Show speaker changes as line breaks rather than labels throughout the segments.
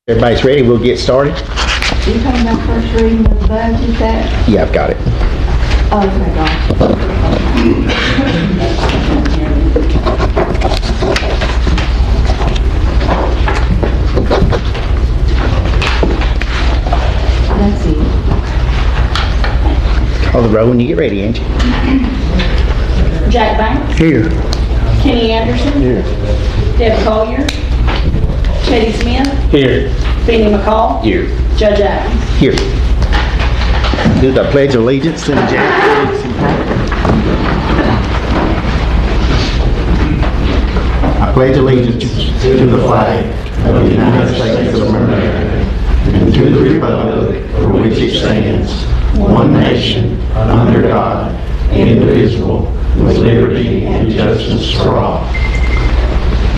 Everybody's ready, we'll get started.
You talking about first reading of the budget, that?
Yeah, I've got it.
Okay, that's it.
Call the roll when you get ready, Angie.
Jack Banks,
Here.
Kenny Anderson,
Here.
Deb Collier, Teddy Smith,
Here.
Benny McCall,
Here.
Judge Adams.
Here. Do the Pledge of Allegiance and Jack. I pledge allegiance to the flag of the United States of America and to the republic for which it stands, one nation, under God, indivisible, with liberty and justice for all.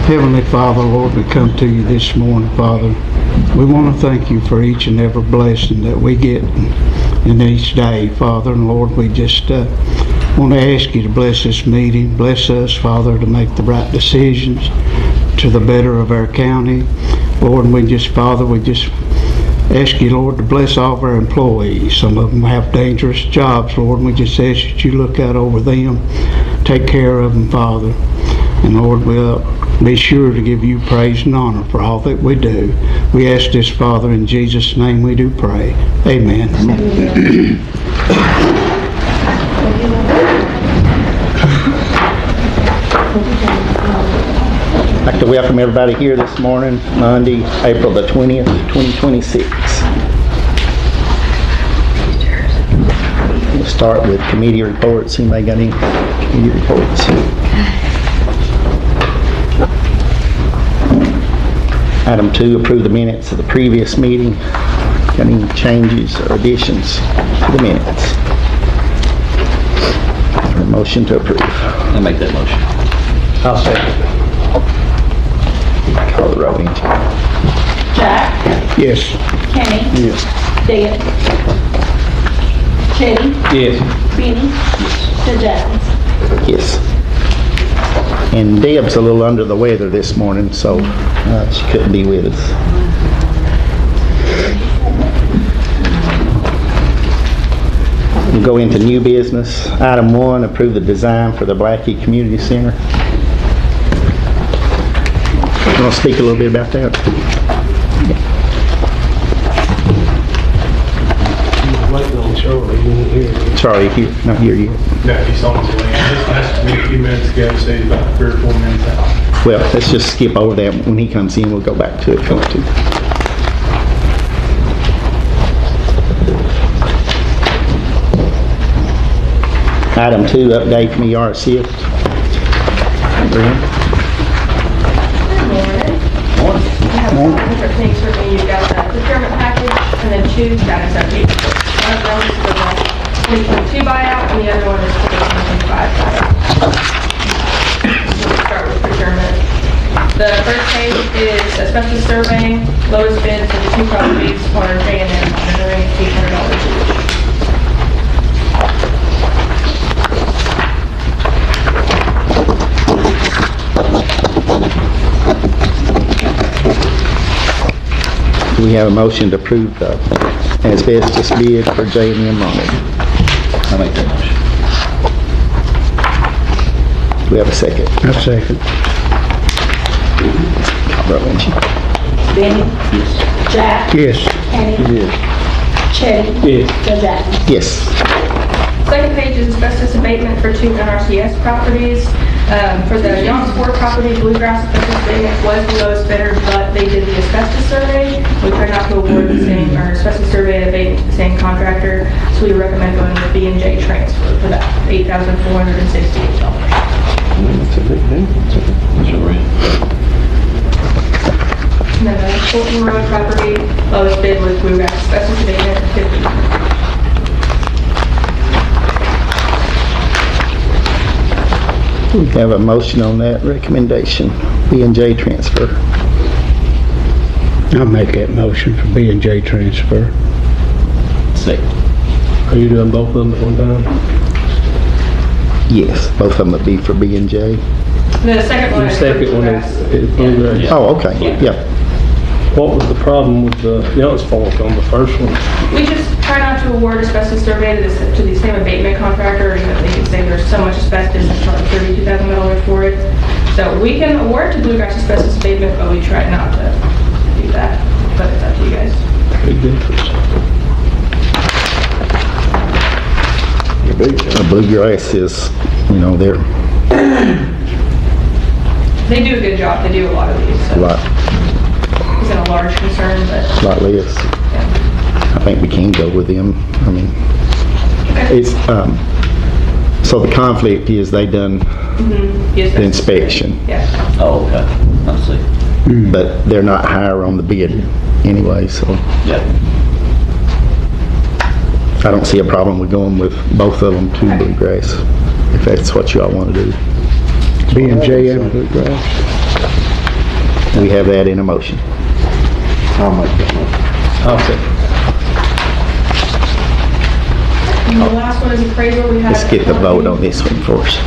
Heavenly Father, Lord, we come to you this morning, Father. We want to thank you for each and every blessing that we get in each day, Father. And Lord, we just want to ask you to bless this meeting. Bless us, Father, to make the right decisions to the better of our county. Lord, and we just ask you, Lord, to bless all of our employees. Some of them have dangerous jobs, Lord, and we just ask that you look out over them, take care of them, Father. And Lord, we'll be sure to give you praise and honor for all that we do. We ask this, Father, in Jesus' name we do pray. Amen.
I'd like to welcome everybody here this morning, Monday, April the 20th, 2026. We'll start with committee reports. Anybody got any committee reports? Item 2, approve the minutes of the previous meeting. Got any changes or additions to the minutes? Or a motion to approve?
I make that motion.
I'll second. Call the roll, Angie.
Jack,
Yes.
Kenny,
Yes.
Deb, Teddy,
Yes.
Benny, Judge Adams.
Yes. And Deb's a little under the weather this morning, so she couldn't be with us. We'll go into new business. Item 1, approve the design for the Blackie Community Center. You want to speak a little bit about that? Sorry, not here yet.
No, he's on his way. Just asked me a few minutes ago, so he's about 3 or 4 minutes out.
Well, let's just skip over that. When he comes in, we'll go back to it if you want to. Item 2, update from ERC.
Good morning. You have 4 different things for me. You've got the procurement package and then 2 status updates. One of them is for the 2022 buyout and the other one is for the 2025 buyout. We'll start with procurement. The first page is asbestos surveying. Lowest bid for the 2 properties are J&M monitoring at $800 each.
Do we have a motion to approve the asbestos bid for J&M monitoring?
I make that motion.
Do we have a second?
A second.
Roll, Angie.
Benny,
Yes.
Jack,
Yes.
Kenny, Teddy,
Yes.
Judge Adams.
Yes.
Second page is asbestos abatement for 2 NRCS properties. For the Young's Ford property, Bluegrass asbestos abatement was the lowest bidder, but they did the asbestos survey. We could not go award the same, or asbestos survey abatement to the same contractor, so we recommend going with B&J transfer for that, $8,468. And then the Fulton Road property, lowest bid was Bluegrass asbestos abatement, $50.
We have a motion on that recommendation, B&J transfer.
I'll make that motion for B&J transfer.
Second.
Are you doing both of them at one time?
Yes, both of them would be for B&J.
The second one is for
Second one
Bluegrass.
is Bluegrass.
Oh, okay, yeah.
What was the problem with the Young's Fork on the first one?
We just try not to award asbestos survey to the same abatement contractor, even if they can say there's so much asbestos and charge $32,000 for it. So we can award to Bluegrass asbestos abatement, but we try not to do that. But it's up to you guys.
Big difference.
Bluegrass is, you know, they're
They do a good job. They do a lot of these.
a
So
lot,
isn't a large concern, but
lot less.
yeah.
I think we can go with them. I mean,
Okay.
it's, so the conflict is they done
Yes,
the inspection,
Yeah.
Oh, okay. I see.
but they're not higher on the bid anyway, so
Yeah.
I don't see a problem with going with both of them to Bluegrass, if that's what y'all want to do.
B&J and Bluegrass.
We have that in a motion.
I'll make that motion.
I'll say.
And the last one is appraisal. We had.
Let's get the vote on this one first.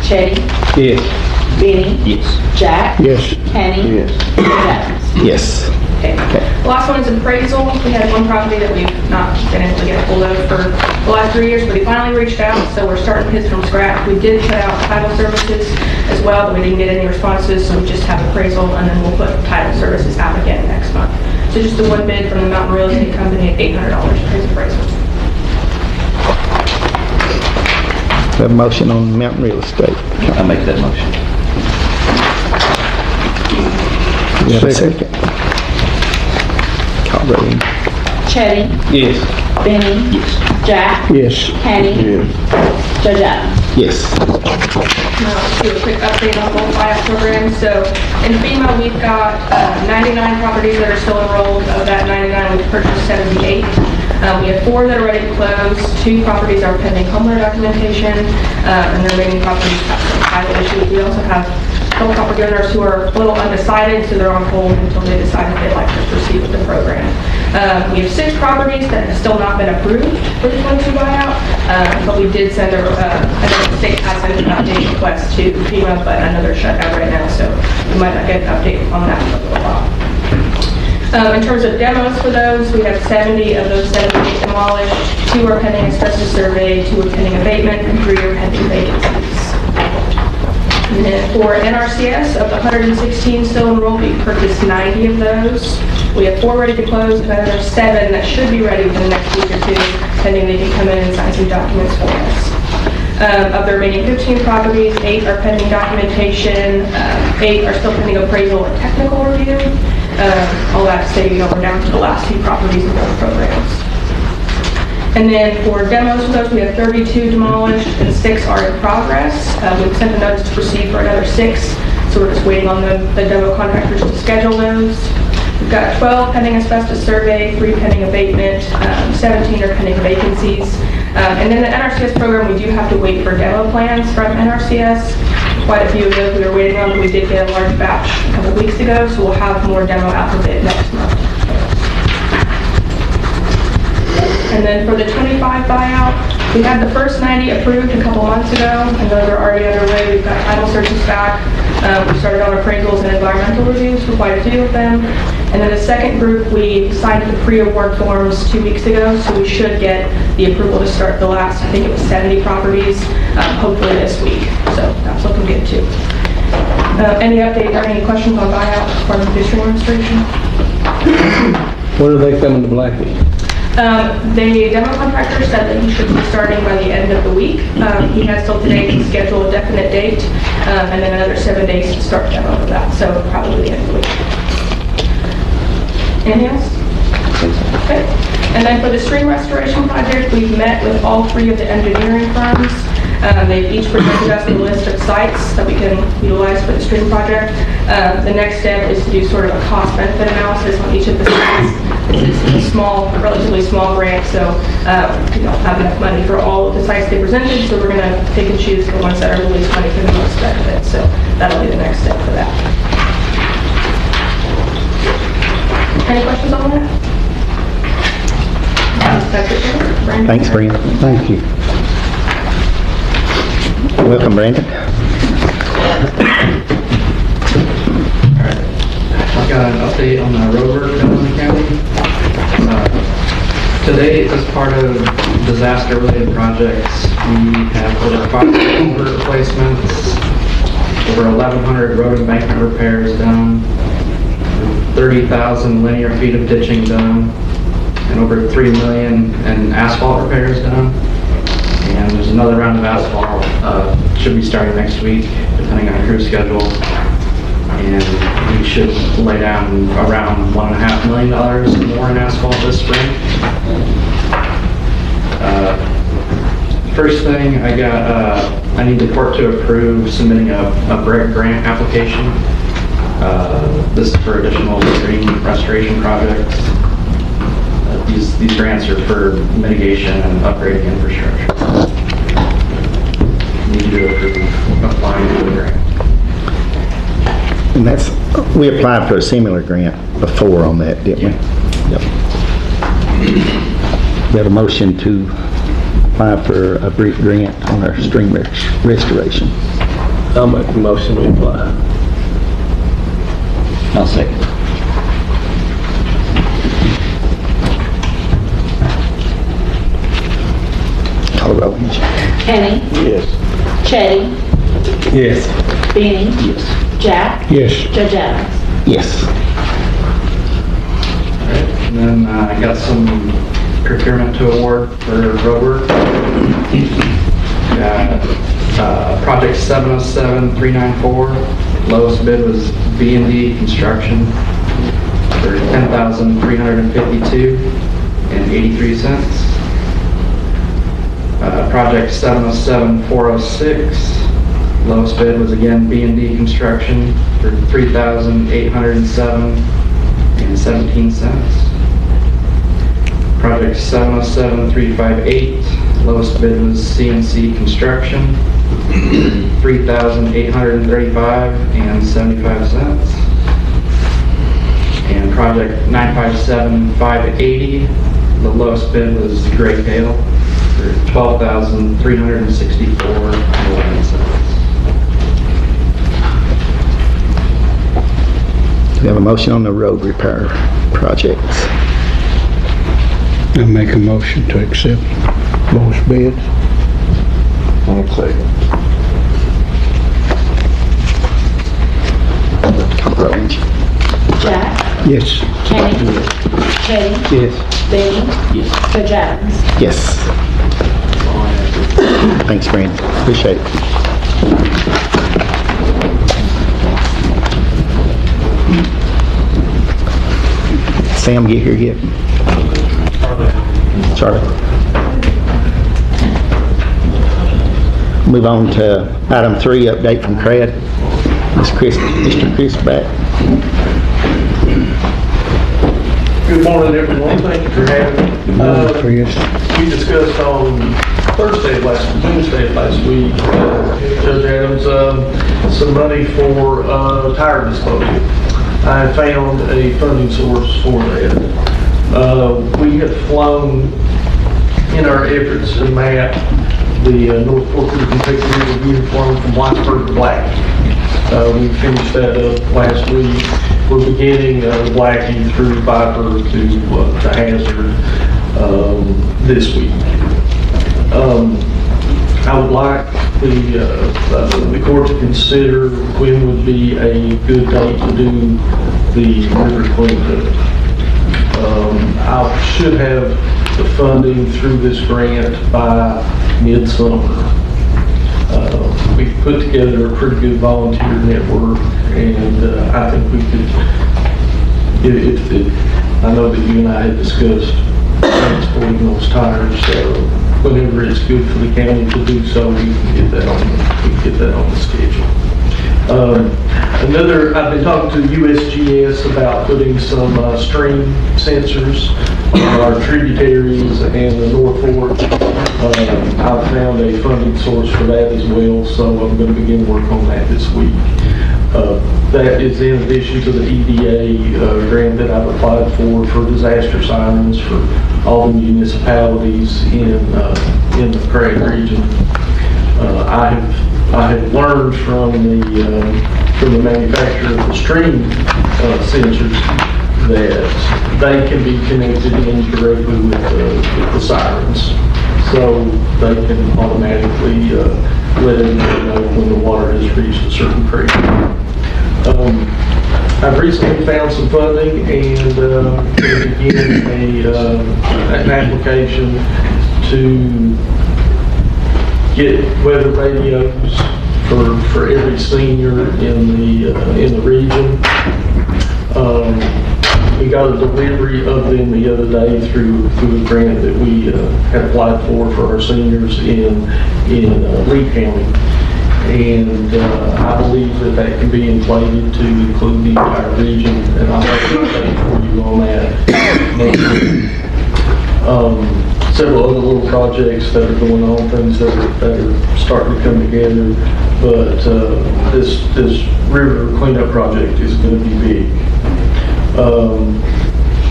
Chitty,
Yes.
Benny,
Yes.
Jack,
Yes.
Kenny,
Yes.
Jones.
Yes.
Okay. The last one is appraisal. We had one property that we've not been able to get a hold of for the last 3 years, but he finally reached out, so we're starting his from scratch. We did put out title services as well, but we didn't get any responses, so we just have appraisal, and then we'll put title services out again next month. So just the one bid from the Mountain Real Estate Company at $800 for his appraisal.
We have a motion on Mountain Real Estate.
I make that motion.
We have a second. Call roll.
Chitty,
Yes.
Benny,
Yes.
Jack,
Yes.
Kenny, Judge Adams.
Yes.
Now, let's do a quick update on both buyout programs. So in FEMA, we've got 99 properties that are still enrolled. Of that 99, we've purchased 78. We have 4 that are ready to close. 2 properties are pending homeowner documentation, and the remaining properties have some title issues. We also have a couple property owners who are a little undecided, so they're on hold until they decide if they'd like to proceed with the program. We have 6 properties that have still not been approved for the 22 buyout, but we did send I know the state has sent an update request to FEMA, but I know they're shut down right now, so we might not get an update on that for a little while. In terms of demos for those, we have 70 of those 78 demolished, 2 are pending asbestos survey, 2 are pending abatement, and 3 are pending vacancies. And then for NRCS, of the 116 still enrolled, we purchased 90 of those. We have 4 ready to close, and then there's 7 that should be ready within the next week or 2, pending they can come in and sign some documents for us. Of the remaining 15 properties, 8 are pending documentation, 8 are still pending appraisal and technical review. All that to say, we're down to the last 2 properties in both programs. And then for demos for those, we have 32 demolished and 6 are in progress. We've sent a notice to proceed for another 6, so we're just waiting on the demo contractors to schedule those. We've got 12 pending asbestos survey, 3 pending abatement, 17 are pending vacancies. And then the NRCS program, we do have to wait for demo plans from NRCS. Quite a few of those we were waiting on, but we did get a large batch a couple of weeks ago, so we'll have more demo out for bid next month. And then for the 25 buyout, we had the first 90 approved a couple months ago, and those are already underway. We've got title searches back. We started on appraisals and environmental reviews for quite a few of them. And then the second group, we signed the pre-award forms 2 weeks ago, so we should get the approval to start the last, I think it was 70 properties, hopefully this week. So that's looking good too. Any update or any questions on buyout as part of the fiscal administration?
When are they coming to Blackie?
The demo contractor said that he should be starting by the end of the week. He has till today to schedule a definite date, and then another 7 days to start demo for that, so probably the end of the week. Anything else? Okay. And then for the stream restoration project, we've met with all 3 of the engineering firms. They've each presented us a list of sites that we can utilize for the stream project. The next step is to do sort of a cost-benefit analysis on each of the sites. It's a small, relatively small grant, so we don't have enough money for all of the sites they presented, so we're going to pick and choose the ones that are the least money for the most benefit. So that'll be the next step for that. Any questions on that? That's it. Brandon?
Thanks, Brandon.
Thank you.
Welcome, Brandon.
Got an update on the road work done in the county. Today, as part of disaster-related projects, we have over 5 culvert replacements, over 1,100 road embankment repairs done, 30,000 linear feet of ditching done, and over 3 million in asphalt repairs done. And there's another round of asphalt, should be starting next week, depending on crew schedule. And we should lay down around $1.5 million more in asphalt this spring. First thing, I need the court to approve submitting a brick grant application. This is for additional stream restoration projects. These grants are for mitigation and upgrading infrastructure. Need to approve applying for the grant.
And that's, we applied for a similar grant before on that, didn't we? Yep. We have a motion to apply for a brick grant on our stream restoration.
I'll make the motion to apply.
I'll second.
Call the roll.
Kenny,
Yes.
Chetty,
Yes.
Benny,
Yes.
Jack,
Yes.
Judge Adams.
Yes.
And then I got some procurement to award for road work. Got project 707-394. Lowest bid was B&D Construction for $10,352.83. Project 707-406. Lowest bid was again B&D Construction for $3,807.17. Project 707-358, lowest bid was CNC Construction, $3,835.75. And project 957-580, the lowest bid was Gray Gale for $12,364.11.
We have a motion on the road repair projects.
I make a motion to accept lowest bids.
I'll second.
Call the roll.
Jack,
Yes.
Kenny, Chetty,
Yes.
Benny,
Yes.
Judge Adams.
Yes. Thanks, Brandon. Appreciate it. Sam, get here yet? Charlie. Move on to item 3, update from CRAD. Mr. Chris back.
Good morning, everyone. Thank you for having me.
Chris.
We discussed on Wednesday of last week, Judge Adams, some money for tire disposal. I found a funding source for that. We have flown in our efforts to map the North Fork of the Kentucky River. We have flown from Whitesburg to Black. We finished that up last week. We're beginning Blackie through Viper to Hazard this week. I would like the court to consider when would be a good date to do the river cleanup. I should have the funding through this grant by midsummer. We've put together a pretty good volunteer network, and I think we could, I know that you and I had discussed transporting those tires, so whenever it's good for the county to do so, we can get that on the schedule. I've been talking to USGS about putting some stream sensors on our tributaries and the North Fork. I've found a funding source for that as well, so I'm going to begin work on that this week. That is in addition to the EDA grant that I've applied for disaster sirens for all the municipalities in the Craig region. I have learned from the from the manufacturer of the stream sensors that they can be connected in directly with the sirens. So they can automatically let everybody know when the water has reached a certain creek. I've recently found some funding and begin an application to get weather radios for every senior in the region. We got a delivery of them the other day through a grant that we had applied for our seniors in Lee County. And I believe that can be inflated to include the entire region, and I'll have an update for you on that. Several other little projects that are going on, things that are starting to come together, but this river cleanup project is going to be big.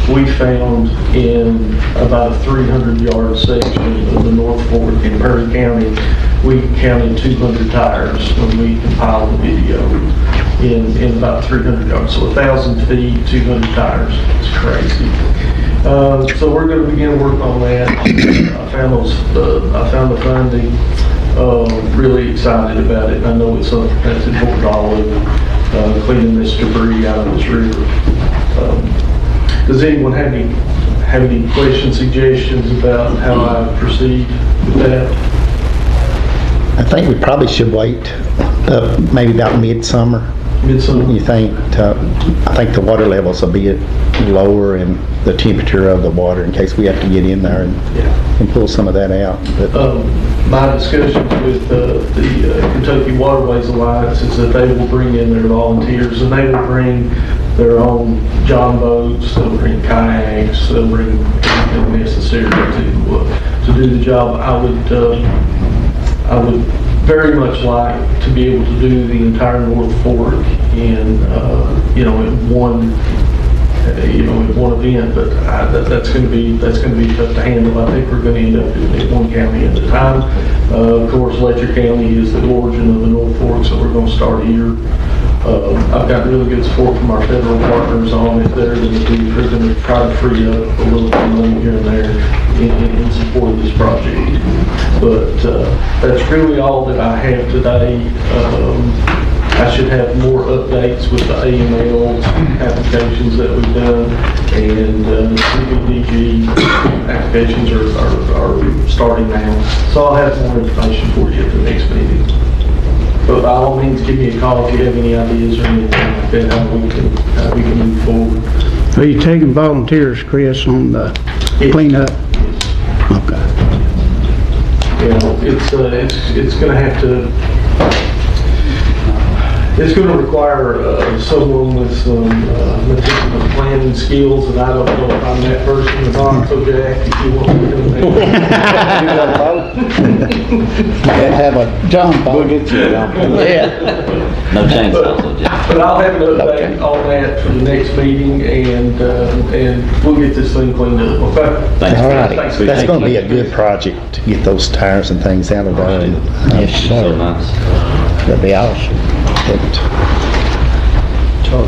We found in about a 300-yard section of the North Fork in Perry County, we counted 200 tires when we compiled the video in about 300 yards. So 1,000 feet, 200 tires. It's crazy. So we're going to begin work on that. I found the funding. Really excited about it. I know it's something that's important to all of them, cleaning this debris out of this river. Does anyone have any questions, suggestions about how I proceed with that?
I think we probably should wait maybe about midsummer.
Midsummer?
You think? I think the water levels will be lower and the temperature of the water in case we have to get in there and pull some of that out. But,
my discussions with the Kentucky Waterways Alliance is that they will bring in their volunteers and they will bring their own john boats, they'll bring kayaks, they'll bring anything necessary to do the job. I would very much like to be able to do the entire North Fork in one event, but that's going to be tough to handle. I think we're going to end up doing it one county at a time. Of course, Letcher County is the origin of the North Fork, so we're going to start here. I've got really good support from our federal partners on it. They're going to try to free up a little bit of money here and there in support of this project. But that's really all that I have today. I should have more updates with the AML applications that we've done, and CBDG applications are starting now. So I'll have more information for you at the next meeting. But by all means, give me a call if you have any ideas or anything like that, how we can move forward.
Are you taking volunteers, Chris, on the cleanup? Okay.
It's going to have to. It's going to require someone with some meticulous planning skills, and I don't know if I'm that person or not. So Jack, if you want me to do that.
Have a John boat.
We'll get you a John boat.
Yeah.
No chainsaws, Jeff.
But I'll have an update on that for the next meeting, and we'll get this thing cleaned up. Okay.
Thanks.
all right,
Thanks.
that's going to be a good project to get those tires and things out of there.
Yes, so nice.
That'd be awesome. I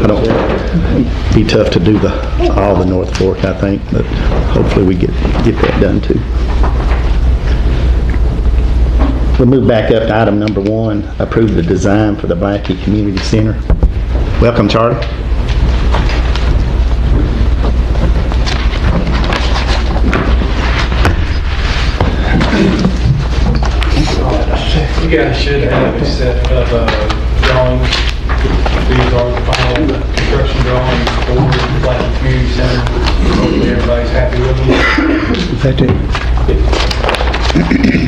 don't, it'd be tough to do all the North Fork, I think, but hopefully we get that done too. We'll move back up to item number 1, approve the design for the Blackie Community Center. Welcome, Charlie.
You guys should have a set of drawings. These are the final construction drawings for the Blackie Community Center. Hopefully everybody's happy with them.
Is that it?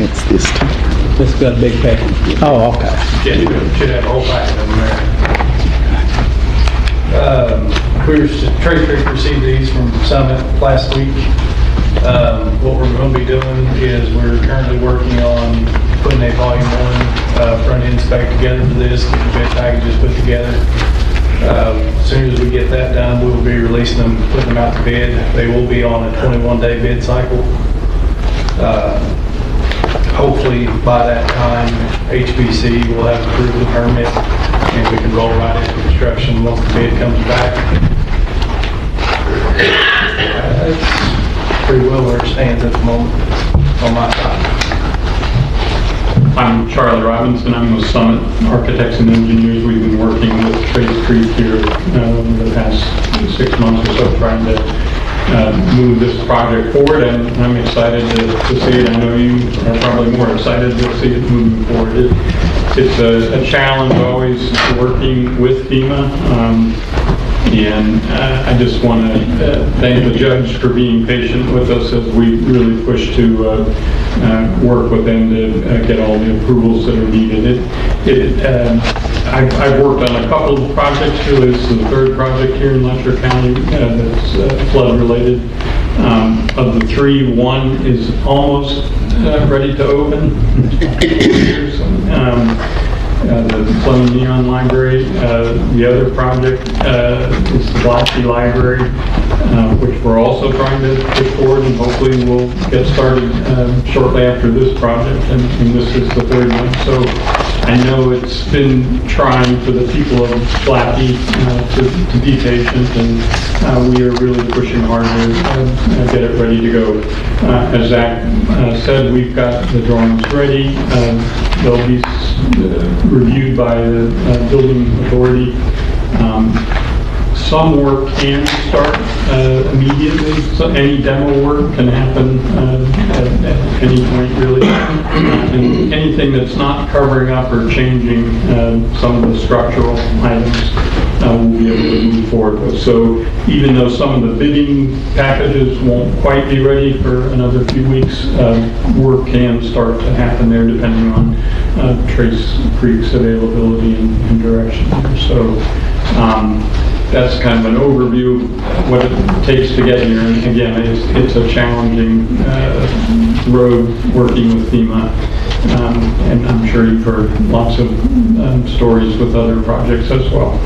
What's this?
It's got a big package.
Oh, okay.
Should have a whole packet of them there. Trace Creek received these from Summit last week. What we're going to be doing is we're currently working on putting a volume 1 front end spec together for this, get the bid packages put together. As soon as we get that done, we will be releasing them, putting them out to bid. They will be on a 21-day bid cycle. hopefully by that time, HPC will have approved the permit and we can roll right into construction once the bid comes back. That's pretty well where it stands at the moment on my side.
I'm Charlie Robinson. I'm with Summit Architects and Engineers. We've been working with Trace Creek here the past 6 months or so, trying to move this project forward, and I'm excited to see it. I know you are probably more excited to see it moving forward. It's a challenge always working with FEMA, and I just want to thank the judge for being patient with us as we really push to work with them to get all the approvals that are needed. I've worked on a couple of projects. Really, this is the third project here in Letcher County that's flood related. Of the three, one is almost ready to open. The Fleming Neon Library. The other project is the Blacksea Library, which we're also trying to push forward, and hopefully we'll get started shortly after this project, and this is the third one. So I know it's been trying for the people of Blacksea to be patient, and we are really pushing hard to get it ready to go. As Zach said, we've got the drawings ready. They'll be reviewed by the building authority. Some work can start immediately, so any demo work can happen at any point really. And anything that's not covering up or changing some of the structural items we'll be able to move forward with. So even though some of the bidding packages won't quite be ready for another few weeks, work can start to happen there depending on Trace Creek's availability and direction. So that's kind of an overview of what it takes to get here. And again, it's a challenging road working with FEMA. And I'm sure you've heard lots of stories with other projects as well.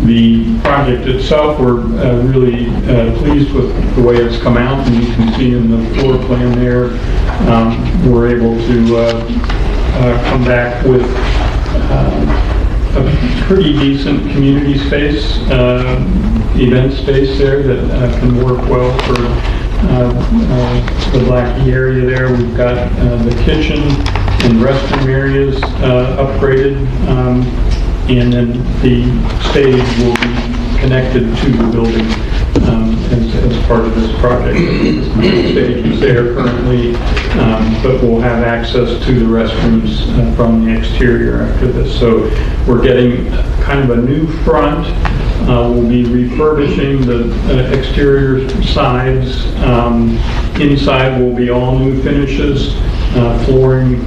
The project itself, we're really pleased with the way it's come out, and you can see in the floor plan there, we're able to come back with a pretty decent community space, event space there that can work well for the Blacksea area there. We've got the kitchen and restroom areas upgraded, and then the stage will be connected to the building as part of this project. The stage is there currently, but we'll have access to the restrooms from the exterior after this. So we're getting kind of a new front. We'll be refurbishing the exterior sides. Inside will be all new finishes, flooring,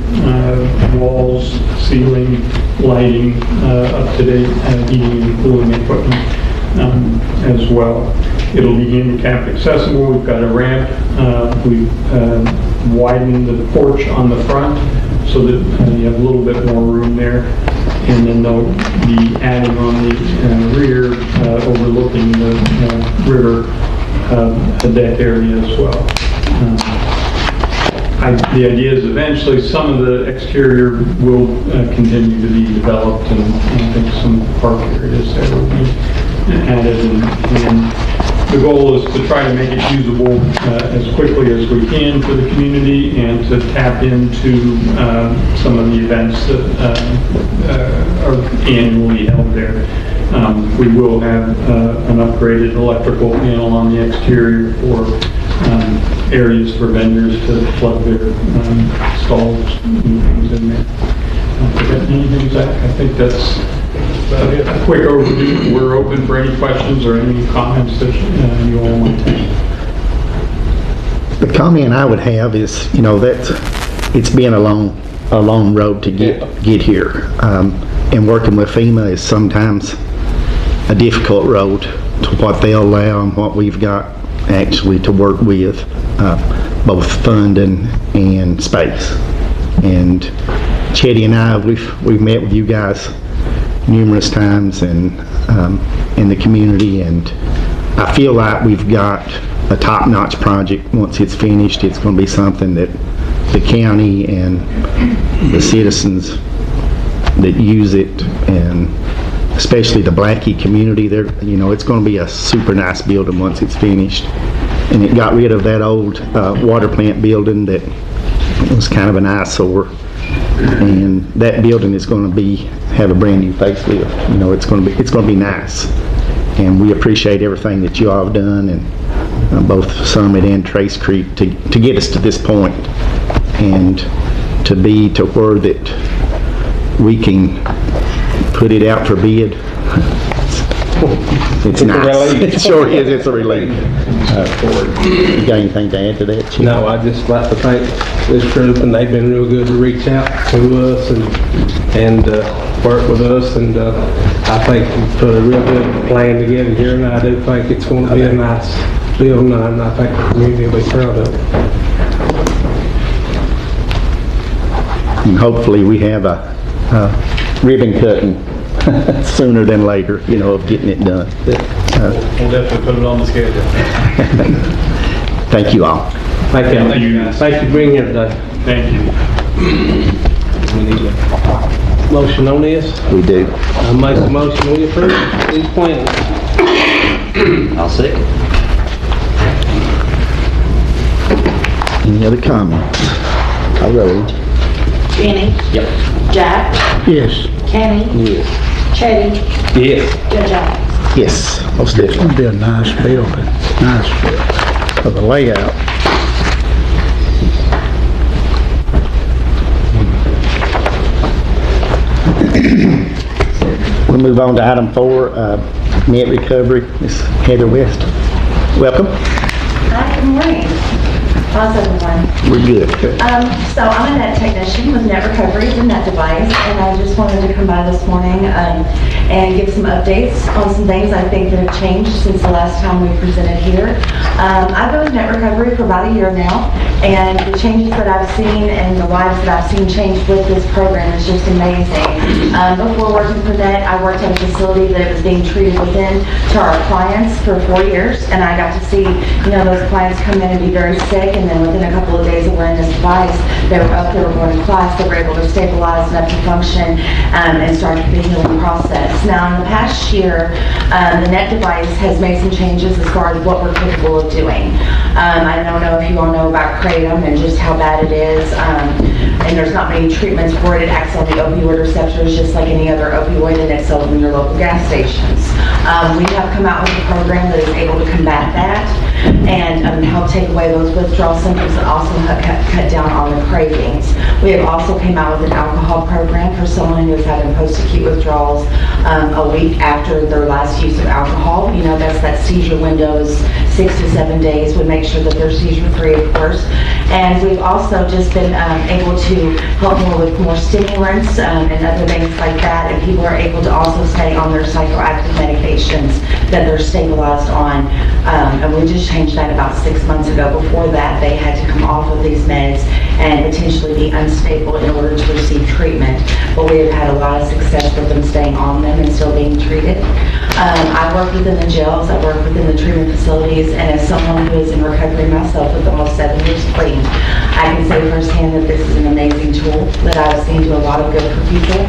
walls, ceiling, lighting, up-to-date heating and cooling equipment as well. It'll be handicap accessible. We've got a ramp. We've widened the porch on the front so that you have a little bit more room there. And then they'll be adding on the rear, overlooking the river, a deck area as well. The idea is eventually some of the exterior will continue to be developed, and I think some park areas there will be added. And the goal is to try to make it usable as quickly as we can for the community, and to tap into some of the events that are annually held there. We will have an upgraded electrical panel on the exterior for areas for vendors to plug their stalls and things in there. Forget anything, Zach? I think that's a quick overview. We're open for any questions or any comments that you all want to make.
The comment I would have is, it's been a long road to get here. And working with FEMA is sometimes a difficult road to what they'll allow and what we've got actually to work with, both funding and space. And Chetty and I, we've met with you guys numerous times and in the community, and I feel like we've got a top-notch project. Once it's finished, it's going to be something that the county and the citizens that use it, and especially the Blackie community. There, you know, it's going to be a super nice building once it's finished. And it got rid of that old water plant building that was kind of an eyesore. And that building is going to have a brand new facelift. You know, it's going to be nice. And we appreciate everything that you all have done, and both Summit and Trace Creek to get us to this point, and to be to where that we can put it out for bid. It's nice. It sure is. It's a relief. You got anything to add to that, Chief?
No, I just like to thank this group, and they've been real good to reach out to us and work with us, and I think we put a real good plan together here, and I do think it's going to be a nice building, and I think the community will be proud of it.
And hopefully we have a ribbon cutting sooner than later, you know, of getting it done.
We'll definitely put it on the schedule.
Thank you all.
Thank you.
Thank you, guys.
Thank you for being here today.
Thank you.
We need a motion on this.
We do.
I make a motion, we approve these plans.
I'll second.
Any other comments? Call roll.
Jenny.
Yep.
Jack.
Yes.
Kenny.
Yes.
Chetty.
Yes.
Judge Adams.
Yes, most
It's
definitely.
gonna be a nice building, nice for the layout.
We'll move on to item 4, net recovery. Ms. Heather West, welcome.
Hi, good morning. How's everyone?
We're good.
So I'm a net technician with Net Recovery, the net device, and I just wanted to come by this morning and give some updates on some things I think that have changed since the last time we presented here. I've been with Net Recovery for about a year now, and the changes that I've seen and the lives that I've seen change with this program is just amazing. Before working for Net, I worked at a facility that was being treated within to our clients for 4 years, and I got to see, you know, those clients come in and be very sick, and then within a couple of days of wearing this device, they were up, they were going to class, they were able to stabilize enough to function and start the healing process. Now, in the past year, the net device has made some changes as far as what we're capable of doing. I don't know if you all know about kratom and just how bad it is, and there's not many treatments for it. It acts on the opioid receptors just like any other opioid, and it's sold in your local gas stations. We have come out with a program that is able to combat that and help take away those withdrawal symptoms and also cut down on the cravings. We have also came out with an alcohol program for someone who is having post-acute withdrawals a week after their last use of alcohol. You know, that's that seizure window is 6 to 7 days. We make sure that they're seizure-free, of course. And we've also just been able to help more with more stimulants and other things like that. And people are able to also stay on their psychoactive medications that they're stabilized on. And we just changed that about 6 months ago. Before that, they had to come off of these meds and potentially be unstable in order to receive treatment. But we have had a lot of success with them staying on them and still being treated. I work within the jails, I work within the treatment facilities, and as someone who is in recovery myself with almost 7 years clean, I can say firsthand that this is an amazing tool that I've seen do a lot of good for people.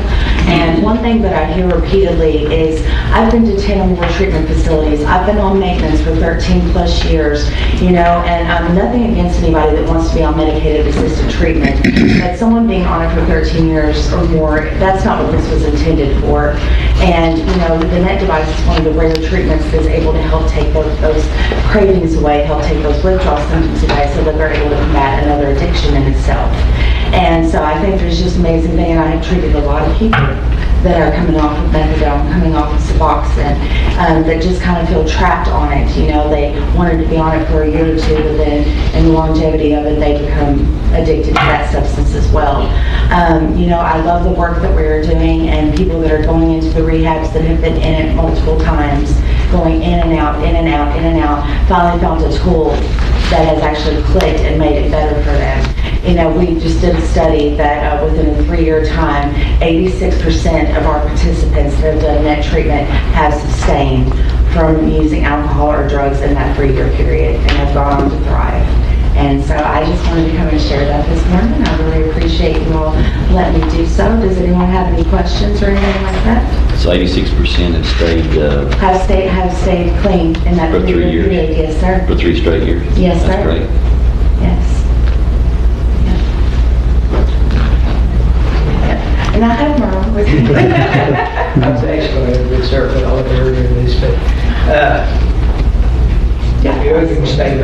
And one thing that I hear repeatedly is, I've been to 10 or more treatment facilities, I've been on maintenance for 13 plus years, you know, and nothing against anybody that wants to be on medicated assisted treatment, but someone being on it for 13 years or more, that's not what this was intended for. And, you know, the net device is one of the rare treatments that's able to help take those cravings away, help take those withdrawal symptoms away, so that they're able to combat another addiction in itself. And so I think there's just amazing thing, and I have treated a lot of people that are coming off of methadone, coming off of Suboxone, that just kind of feel trapped on it. You know, they wanted to be on it for a year or two, but then in the longevity of it, they become addicted to that substance as well. You know, I love the work that we're doing, and people that are going into the rehabs that have been in it multiple times, going in and out, in and out, in and out, finally found a tool that has actually clicked and made it better for them. You know, we just did a study that within a 3-year time, 86% of our participants that have done net treatment have sustained from using alcohol or drugs in that 3-year period and have gone on to thrive. And so I just wanted to come and share that this morning. I really appreciate you all letting me do so. Does anyone have any questions or anything like that?
So 86% have stayed
Have stayed clean in that
For 3 years.
period. Yes, sir.
for 3 straight years?
Yes, sir.
That's great.
Yes. Yep. And I have Merle with me.
I was actually going to reserve it all earlier this, but, everything's stated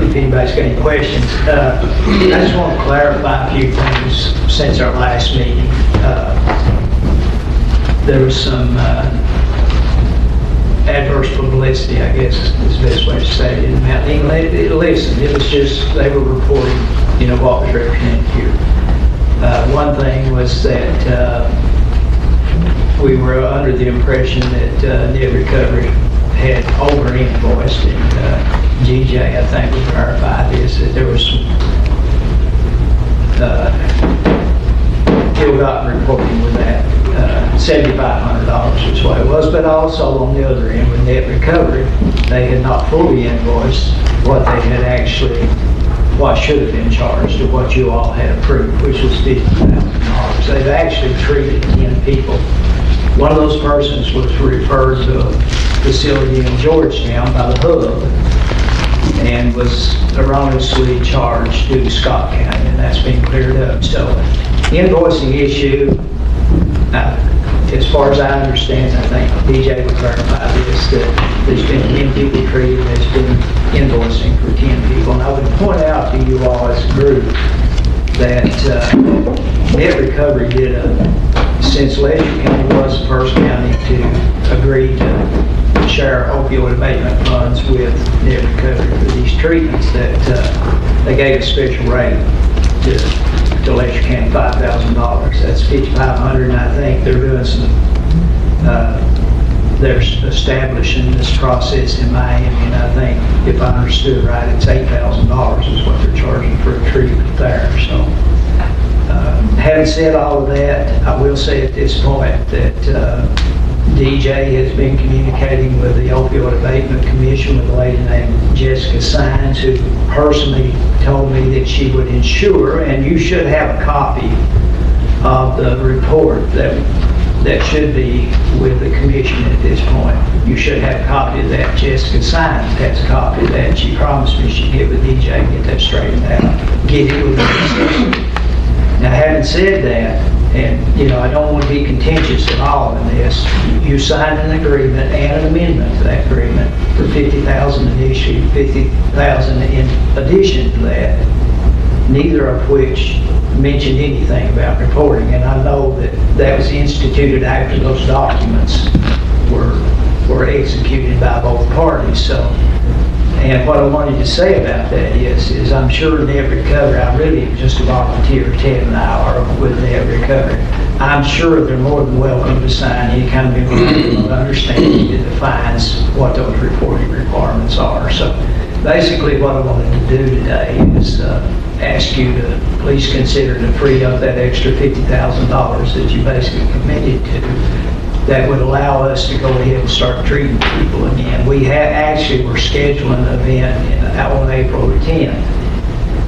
if anybody's got any questions. I just want to clarify a few things since our last meeting. There was some adverse publicity, I guess is the best way to say it, in Mount England. Listen, it was just, they were reporting, what was represented here. One thing was that we were under the impression that net recovery had over-invoiced, and GJ, I think, would verify this, that there was some ill-gotten reporting with that. $7,500 is what it was, but also on the other end, with net recovery, they had not fully invoiced what they had actually, what should have been charged to what you all had approved, which was $50,000. They've actually treated 10 people. One of those persons was referred to a facility in Georgetown by the Hub and was erroneously charged to Scott County, and that's been cleared up. So the invoicing issue, as far as I understand, I think DJ would verify this, that there's been 10 people treated, there's been invoicing for 10 people. And I would point out to you all as a group that net recovery did since Letcher County was the first county to agree to share opioid abatement funds with net recovery for these treatments, that they gave a special rate to Letcher County, $5,000. That's $5,500, and I think they're doing some, they're establishing this process in Miami, and I think, if I understood right, it's $8,000 is what they're charging for a treatment there. So, having said all of that, I will say at this point that DJ has been communicating with the Opioid Abatement Commission with a lady named Jessica Sines, who personally told me that she would ensure, and you should have a copy of the report that should be with the commission at this point. You should have a copy of that. Jessica Sines has a copy of that. She promised me she'd get with DJ and get that straightened out, get it with the system. Now, having said that, and I don't want to be contentious at all in this, you signed an agreement and an amendment to that agreement for $50,000 initially, $50,000 in addition to that, neither of which mentioned anything about reporting. And I know that that was instituted after those documents were executed by both parties. So, and what I wanted to say about that is I'm sure net recovery, I really am just a volunteer 10 an hour with net recovery. I'm sure they're more than welcome to sign any kind of memorandum of understanding that defines what those reporting requirements are. So basically what I wanted to do today is ask you to please consider to free up that extra $50,000 that you basically committed to, that would allow us to go ahead and start treating people again. We actually were scheduling an event on April the 10th,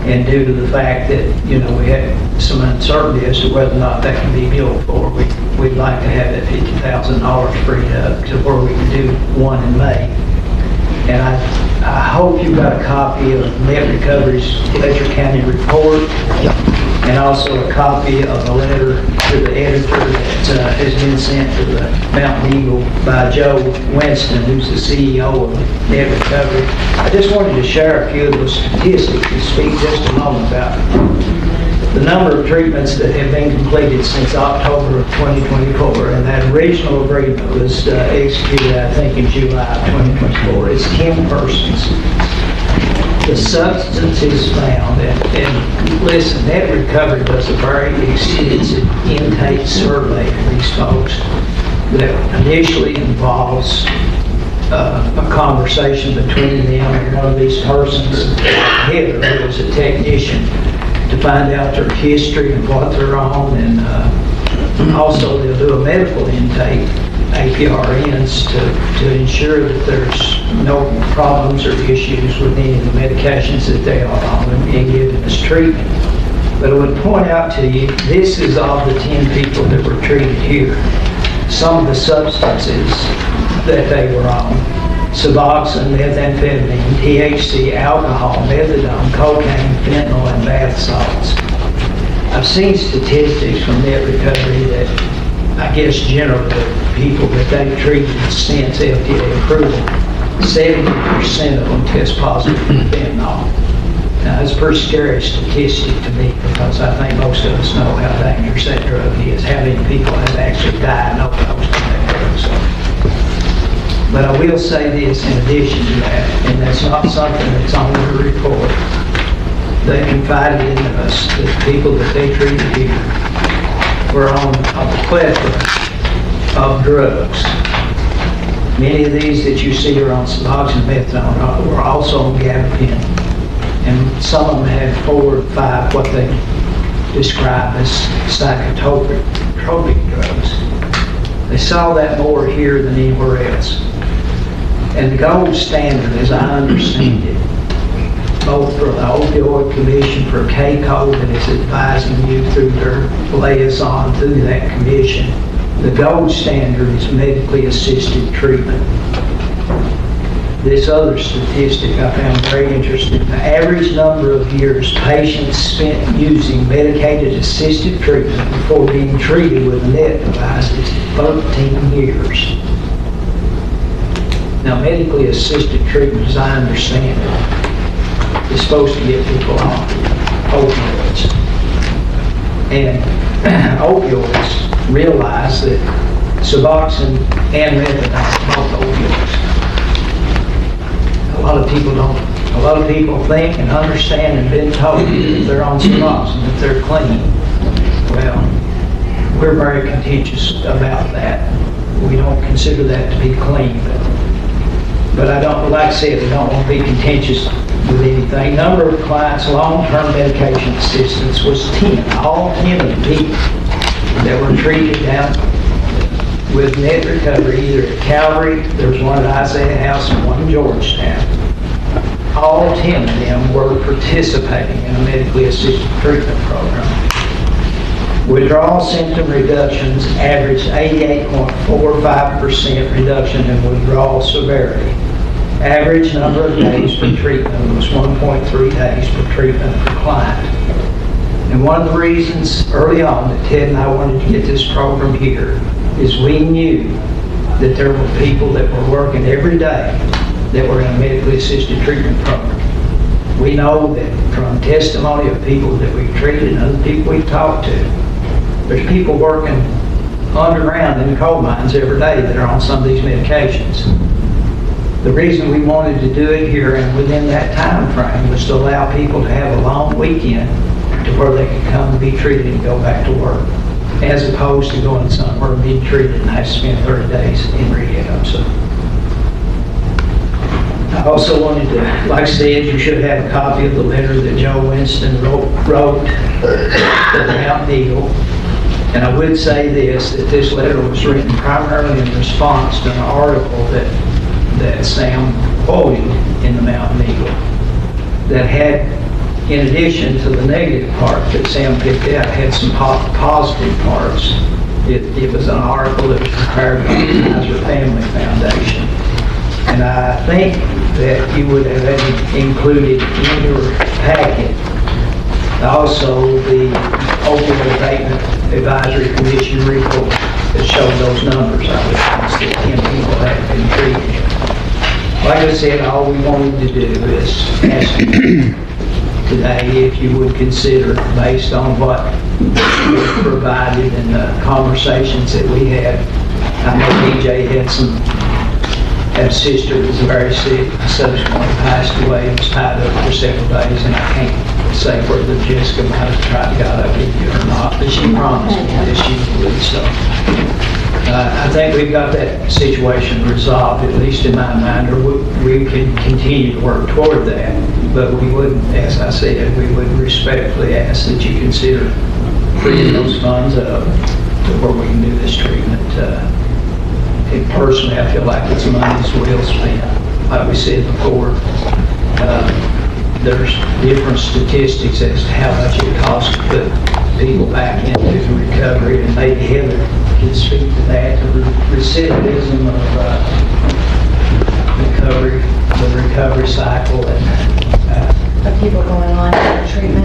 and due to the fact that, we had some uncertainty as to whether or not that can be billed for, we'd like to have that $50,000 freed up to where we can do one in May. And I hope you got a copy of Net Recovery's Letcher County report, and also a copy of a letter to the editor that has been sent to the Mountain Eagle by Joe Winston, who's the CEO of Net Recovery. I just wanted to share a few of those statistics and speak just a moment about the number of treatments that have been completed since October of 2024, and that original agreement was executed, I think, in July of 2024. It's 10 persons. The substances found, and listen, Net Recovery does a very extensive intake survey of these folks that initially involves a conversation between them and one of these persons, Heather, who was a technician, to find out their history and what they're on, and also they'll do a medical intake APRNs to ensure that there's no problems or issues with any of the medications that they are on and giving us treatment. But I would point out to you, this is of the 10 people that were treated here. Some of the substances that they were on: Suboxone, methamphetamine, THC, alcohol, methadone, cocaine, fentanyl, and bath salts. I've seen statistics from net recovery that I guess generally people that they've treated since FDA approval, 70% of them test positive for fentanyl. Now, that's a pretty scary statistic to me, because I think most of us know how dangerous that drug is, how many people have actually died overdosed from that drug. So. But I will say this in addition to that, and that's not something that's on the report. They confided in us that the people that they treated here were on a plethora of drugs. Many of these that you see are on Suboxone, methadone, were also on gabapentin. And some of them had 4 or 5 what they describe as psychotropic drugs. They saw that more here than anywhere else. And the gold standard, as I understand it, both for the Opioid Commission, for KCO that is advising you through their liaison through that commission, the gold standard is medically assisted treatment. This other statistic I found very interesting. The average number of years patients spent using medicated assisted treatment before being treated with a NET device is 13 years. Now, medically assisted treatment, as I understand it, is supposed to get people off opioids. And opioids realize that Suboxone and methadone are both opioids. A lot of people think and understand and been told that they're on Suboxone, that they're clean. Well, we're very contentious about that. We don't consider that to be clean. But I don't, like I said, we don't want to be contentious with anything. Number of clients, long-term medication assistance was 10. All 10 of the people that were treated down with net recovery, either at Calvary, there was one at Isaiah House and one in Georgetown. All 10 of them were participating in a medically assisted treatment program. Withdrawal symptom reductions averaged 88.45% reduction in withdrawal severity. Average number of days per treatment was 1.3 days per treatment per client. And one of the reasons early on that Ted and I wanted to get this program here is we knew that there were people that were working every day that were in a medically assisted treatment program. We know that from testimony of people that we've treated and other people we've talked to, there's people working underground in the coal mines every day that are on some of these medications. The reason we wanted to do it here and within that time frame was to allow people to have a long weekend to where they could come and be treated and go back to work, as opposed to going somewhere and being treated and have to spend 30 days in rehab. So I also wanted to, like I said, you should have a copy of the letter that Joe Winston wrote to the Mountain Eagle. And I would say this, that this letter was written primarily in response to an article that Sam quoted in the Mountain Eagle that had, in addition to the negative part that Sam picked out, had some positive parts. It was an article that was prepared by the Kaiser Family Foundation. And I think that you would have included in your packet also the Opioid Abatement Advisory Commission report that showed those numbers. I would that 10 people had been treated. Like I said, all we wanted to do is ask you today if you would consider, based on what was provided and the conversations that we had. I know BJ had a sister that was very sick, subsequently passed away and was tied up for several days, and I can't say whether Jessica might have tried to get up with you or not, but she promised me that she would. So I think we've got that situation resolved, at least in my mind, or we can continue to work toward that. But we wouldn't, as I said, we would respectfully ask that you consider freeing those funds up to where we can do this treatment And personally, I feel like it's money that's well spent. Like we said before, there's different statistics as to how much it costs to put people back into the recovery, and maybe Heather can speak to that, the recidivism of the recovery cycle and
Of people going on for treatment.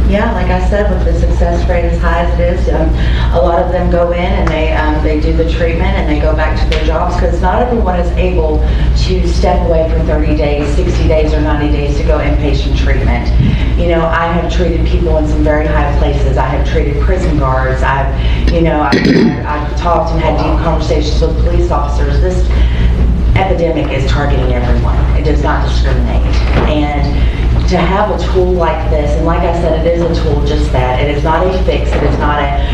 Yeah, like I said, with the success rate as high as it is, a lot of them go in and they do the treatment and they go back to their jobs, because not everyone is able to step away for 30 days, 60 days, or 90 days to go inpatient treatment. You know, I have treated people in some very high places. I have treated prison guards. I've talked and had deep conversations with police officers. This epidemic is targeting everyone. It does not discriminate. And to have a tool like this, and like I said, it is a tool just that. It is not a fix. It is not a,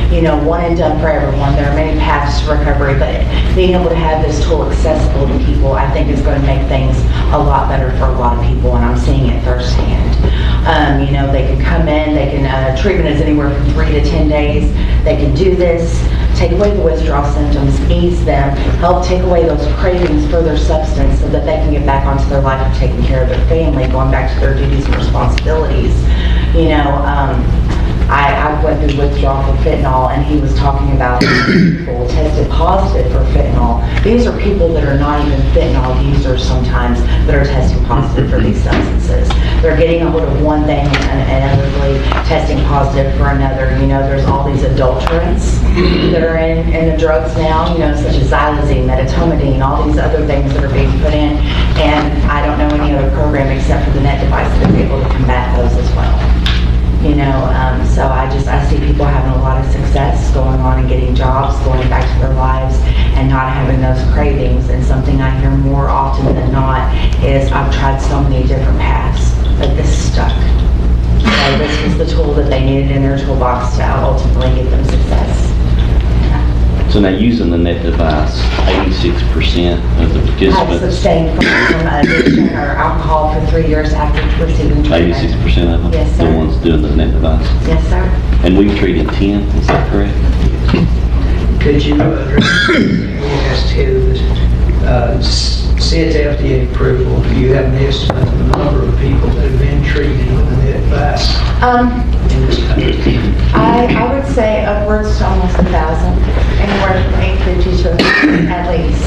one and done for everyone. There are many paths to recovery, but being able to have this tool accessible to people, I think is going to make things a lot better for a lot of people, and I'm seeing it firsthand. They can come in, treatment is anywhere from 3 to 10 days. They can do this, take away the withdrawal symptoms, ease them, help take away those cravings for their substance so that they can get back onto their life of taking care of their family, going back to their duties and responsibilities. I went through withdrawal for fentanyl, and he was talking about people tested positive for fentanyl. These are people that are not even fentanyl users sometimes that are testing positive for these substances. They're getting a hold of one thing and inevitably testing positive for another. There's all these adulterants that are in the drugs now, such as xylazine, metatomidine, all these other things that are being put in. And I don't know any other program except for the net device that is able to combat those as well. So I see people having a lot of success going on and getting jobs, going back to their lives and not having those cravings. And something I hear more often than not is, I've tried so many different paths, but this stuck. So this was the tool that they needed in their toolbox to ultimately get them success.
So now, using the net device, 86% of the
I've
participants,
sustained from addiction or alcohol for 3 years after receiving treatment.
86% of them,
Yes,
the
sir.
ones doing the net device.
Yes, sir.
And we've treated 10, is that correct?
could you address, we asked Heather this, since FDA approval, do you have an estimate of the number of people that have been treated with the net device in this country?
I would say upwards to almost 1,000, anywhere from 850 to 1,000 at least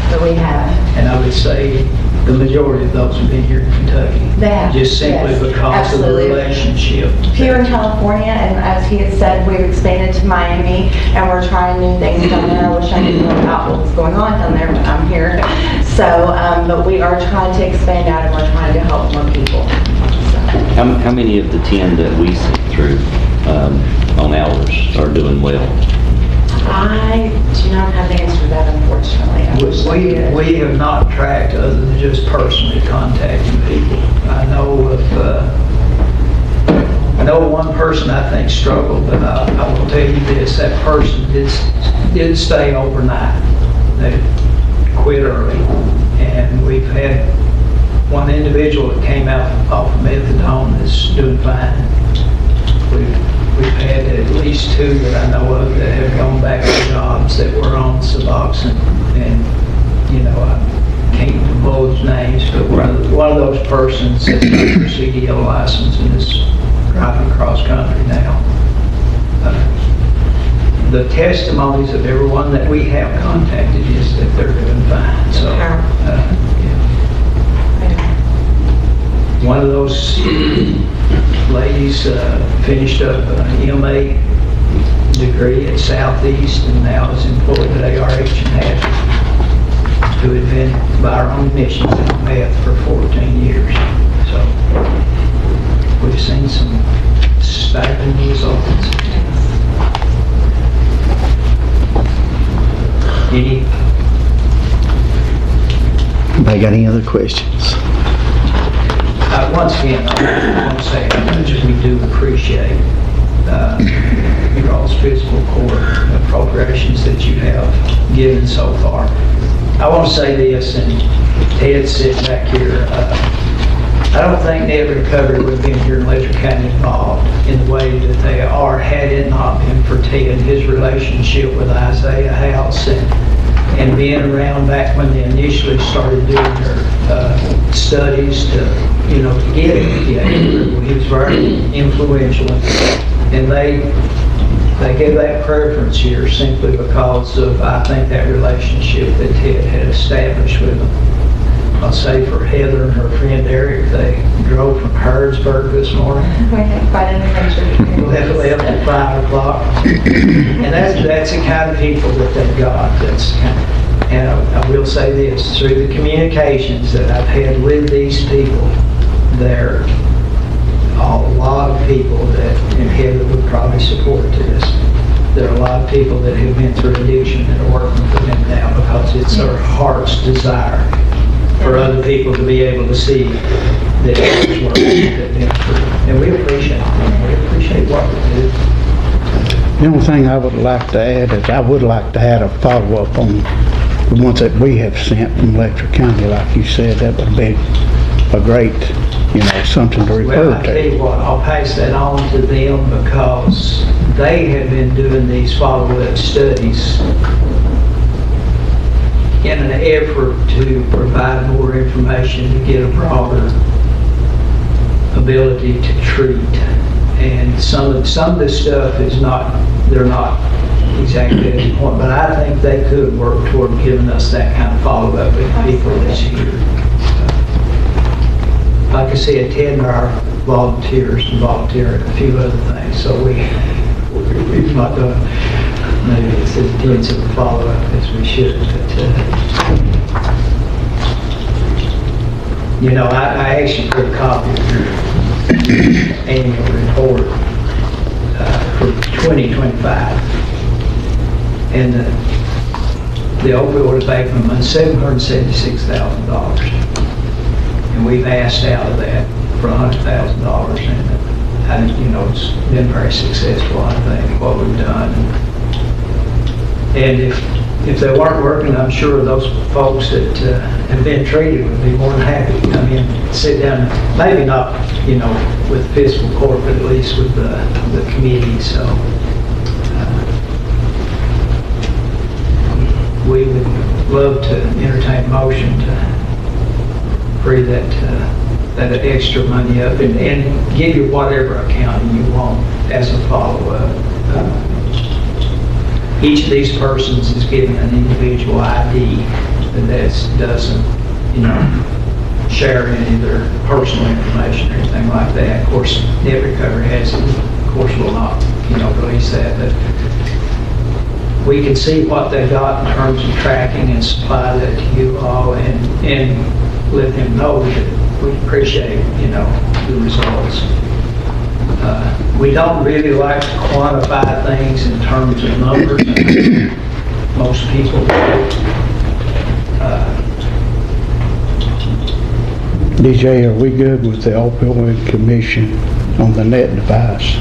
that we have.
And I would say the majority of those have been here in Kentucky.
They have,
Just simply
yes,
because
absolutely.
of the relationship.
Here in California, and as he had said, we've expanded to Miami, and we're trying new things down there. I wish I knew more about what was going on down there, but I'm here. So, but we are trying to expand out, and we're trying to help more people.
How many of the 10 that we sent through on ours are doing well?
I do not have the answer to that, unfortunately.
We have not tracked other than just personally contacting people. I know of one person I think struggled, but I will tell you this, that person did stay overnight. They quit early, and we've had one individual that came out off of methadone that's doing fine. We've had at least 2 that I know of that have gone back to jobs that were on Suboxone, and I can't divulge names, but one of those persons has got their CDL license and is driving cross country now. The testimonies of everyone that we have contacted is that they're doing fine. So, one of those ladies finished up an MA degree at Southeast and now is employed at ARH and Hazard, who had been by her own admission in meth for 14 years. So we've seen some staggering results.
Anybody got any other questions?
Once again, I want to say how much we do appreciate your all's fiscal court appropriations that you have given so far. I want to say this, and Ted's sitting back here. I don't think net recovery would have been here in Letcher County involved in the way that they are had it not been for Ted and his relationship with Isaiah House and and being around back when they initially started doing their studies to, to get it. Yeah, he was very influential, and they gave that preference here simply because of, I think, that relationship that Ted had established with them. I'll say for Heather and her friend Eric, they drove from Harrodsburg this morning.
We had quite an adventure.
Left at 5 o'clock. And that's the kind of people that they've got. And I will say this, through the communications that I've had with these people, there are a lot of people that, and Heather would probably support this, there are a lot of people that have been through addiction that are working for them now because it's their heart's desire for other people to be able to see that it's working, that it's true. And we appreciate it. We appreciate what we do.
The only thing I would like to add is I would like to add a follow-up on the ones that we have sent from Letcher County. Like you said, that would be a great, something to
Well,
refer
I tell
to.
you what, I'll pass that on to them because they have been doing these follow-up studies in an effort to provide more information to get a broader ability to treat. And some of this stuff is they're not exactly at the point, but I think they could work toward giving us that kind of follow-up with people this year. Like I said, Ted and our volunteers volunteer in a few other things, so we've not done maybe as intensive a follow-up as we should. But, I actually put a copy of your annual report for 2025. And the opioid abatement money, $776,000. And we've asked out of that for $100,000. And, it's been very successful, I think, what we've done. And if they weren't working, I'm sure those folks that have been treated would be more than happy to come in and sit down, maybe not, with Fiscal Court, but at least with the committee. So we would love to entertain a motion to free that extra money up and give you whatever accounting you want as a follow-up. Each of these persons is given an individual ID that doesn't, share any of their personal information or anything like that. Of course, Net Recovery has it. Of course, will not, release that. But we can see what they got in terms of tracking and supply that to you all and let them know that we appreciate, the results. We don't really like to quantify things in terms of numbers. Most people
DJ, are we good with the opioid commission on the net device?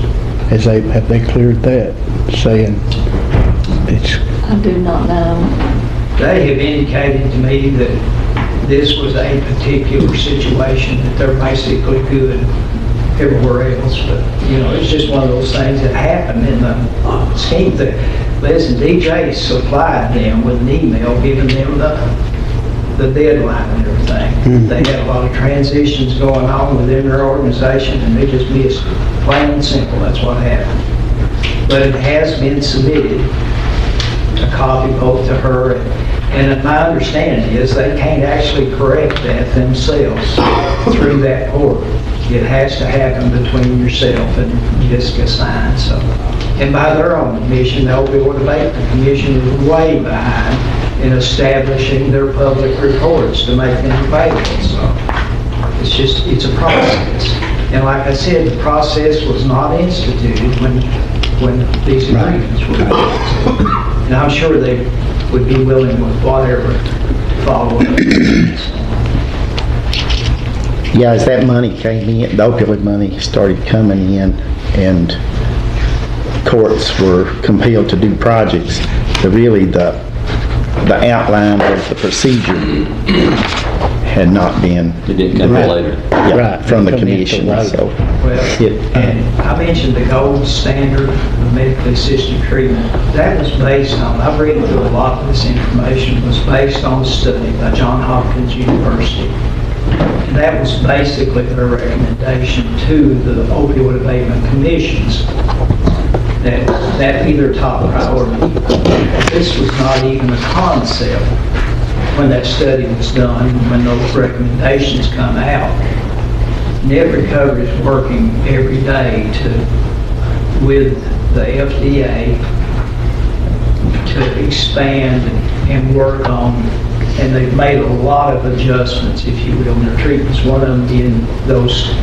Have they cleared that, saying it's...
I do not know.
They have indicated to me that this was a particular situation, that they're basically good everywhere else, but, it's just one of those things that happened in the scheme that, listen, DJ supplied them with an email giving them the deadline and everything. They had a lot of transitions going on within their organization, and they just missed it. Plain and simple, that's what happened. But it has been submitted, a copy both to her, and my understanding is they can't actually correct that themselves through that portal. It has to happen between yourself and Jessica Stein. So, and by their own admission, the Opioid Abatement Commission is way behind in establishing their public reports to make them available. So it's a process. And like I said, the process was not instituted when these agreements were made. And I'm sure they would be willing with whatever follow-up.
Yeah, as that money came in, the opioid money started coming in and courts were compelled to do projects, the outline of the procedure had not been.
It didn't come till later.
Yeah,
Right,
from the
come in
commission,
till later.
so.
Well, and I mentioned the gold standard of medically assisted treatment. That was based on, I've read through a lot of this information, was based on a study by Johns Hopkins University. And that was basically their recommendation to the opioid abatement commissions, that be their top priority. This was not even a concept when that study was done, when those recommendations come out. Net Recovery is working every day with the FDA to expand and work on, and they've made a lot of adjustments, if you will, in their treatments. One of them being those,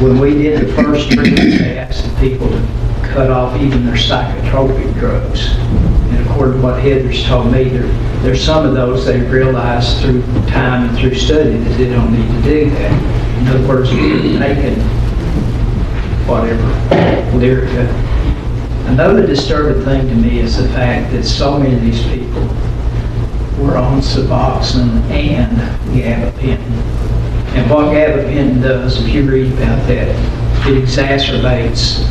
when we did the first treatment, they asked the people to cut off even their psychotropic drugs. And according to what Heather's told me, there's some of those they realized through time and through study that they don't need to do that. In other words, you're taking whatever, Lyrica. Another disturbing thing to me is the fact that so many of these people were on Suboxone and gabapentin. And what gabapentin does, if you read about that, it exacerbates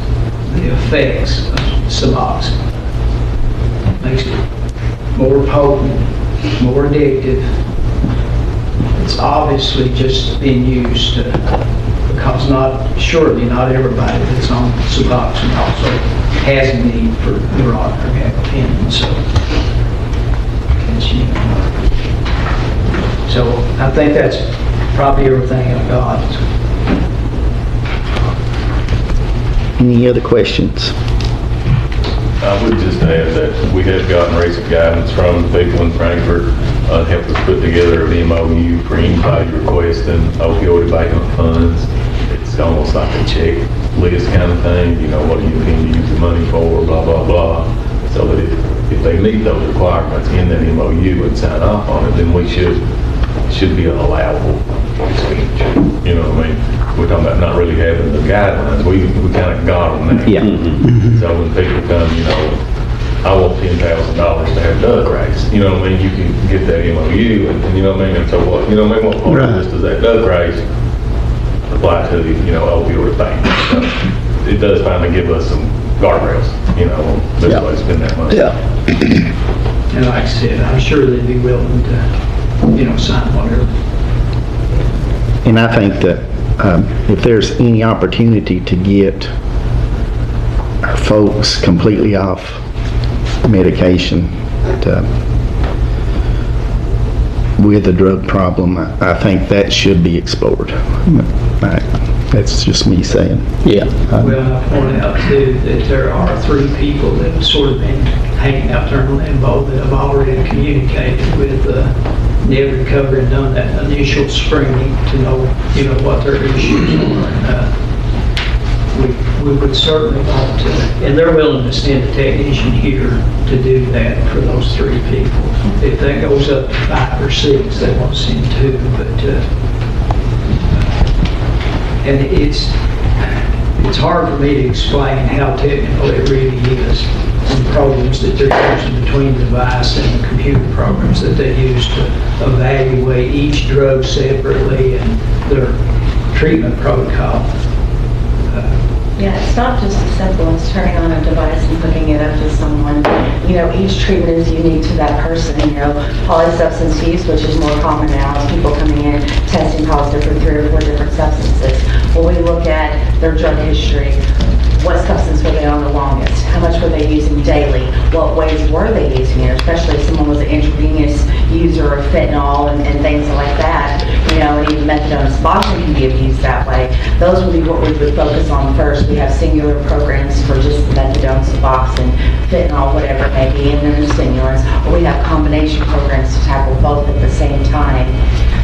the effects of Suboxone. Makes it more potent, more addictive. It's obviously just being used because surely not everybody that's on Suboxone also has a need for neurotic or gabapentin. So I think that's probably everything I've got.
Any other questions?
I would just add that we have gotten recent guidance from people in Frankfurt, helped us put together an MOU for anybody requesting opioid abatement funds. It's almost like a checklist kind of thing, what do you intend to use the money for, blah, blah, blah. So that if they meet those requirements in that MOU and sign off on it, then we should be an allowable expenditure. You know what I mean? We're talking about not really having the guidelines. We kind of got them now.
Yeah.
So when people come, I want $10,000 to have drug race. You know what I mean? You can get that MOU, and you know what I mean? And so what, what part of this does that drug race apply to, opioid abatement? So it does finally give us some guardrails, best way to spend that money.
Yeah.
And like I said, I'm sure they'd be willing to, sign whatever.
And I think that if there's any opportunity to get our folks completely off medication with a drug problem, I think that should be explored. That's just me saying. Yeah.
Well, I point out too that there are 3 people that have sort of been hanging out there in limbo that have already communicated with Net Recovery and done that initial screening to know, what their issues are. And we would certainly want to, and they're willing to send a technician here to do that for those 3 people. If that goes up to 5 or 6, they want to send 2, but and it's hard for me to explain how technical it really is. The programs that they're using between the device and the computer programs that they use to evaluate each drug separately and their treatment protocol.
Yeah, it's not just as simple as turning on a device and hooking it up to someone. Each treatment is unique to that person. Polysubstance use, which is more common now, people coming in testing positive for 3 or 4 different substances. When we look at their drug history, what substance were they on the longest? How much were they using daily? What ways were they using it? Especially if someone was an intravenous user of fentanyl and things like that. And even methadone and Suboxone can be abused that way. Those would be what we would focus on first. We have singular programs for just methadone, Suboxone, fentanyl, whatever it may be, and then the stimulants. Or we have combination programs to tackle both at the same time.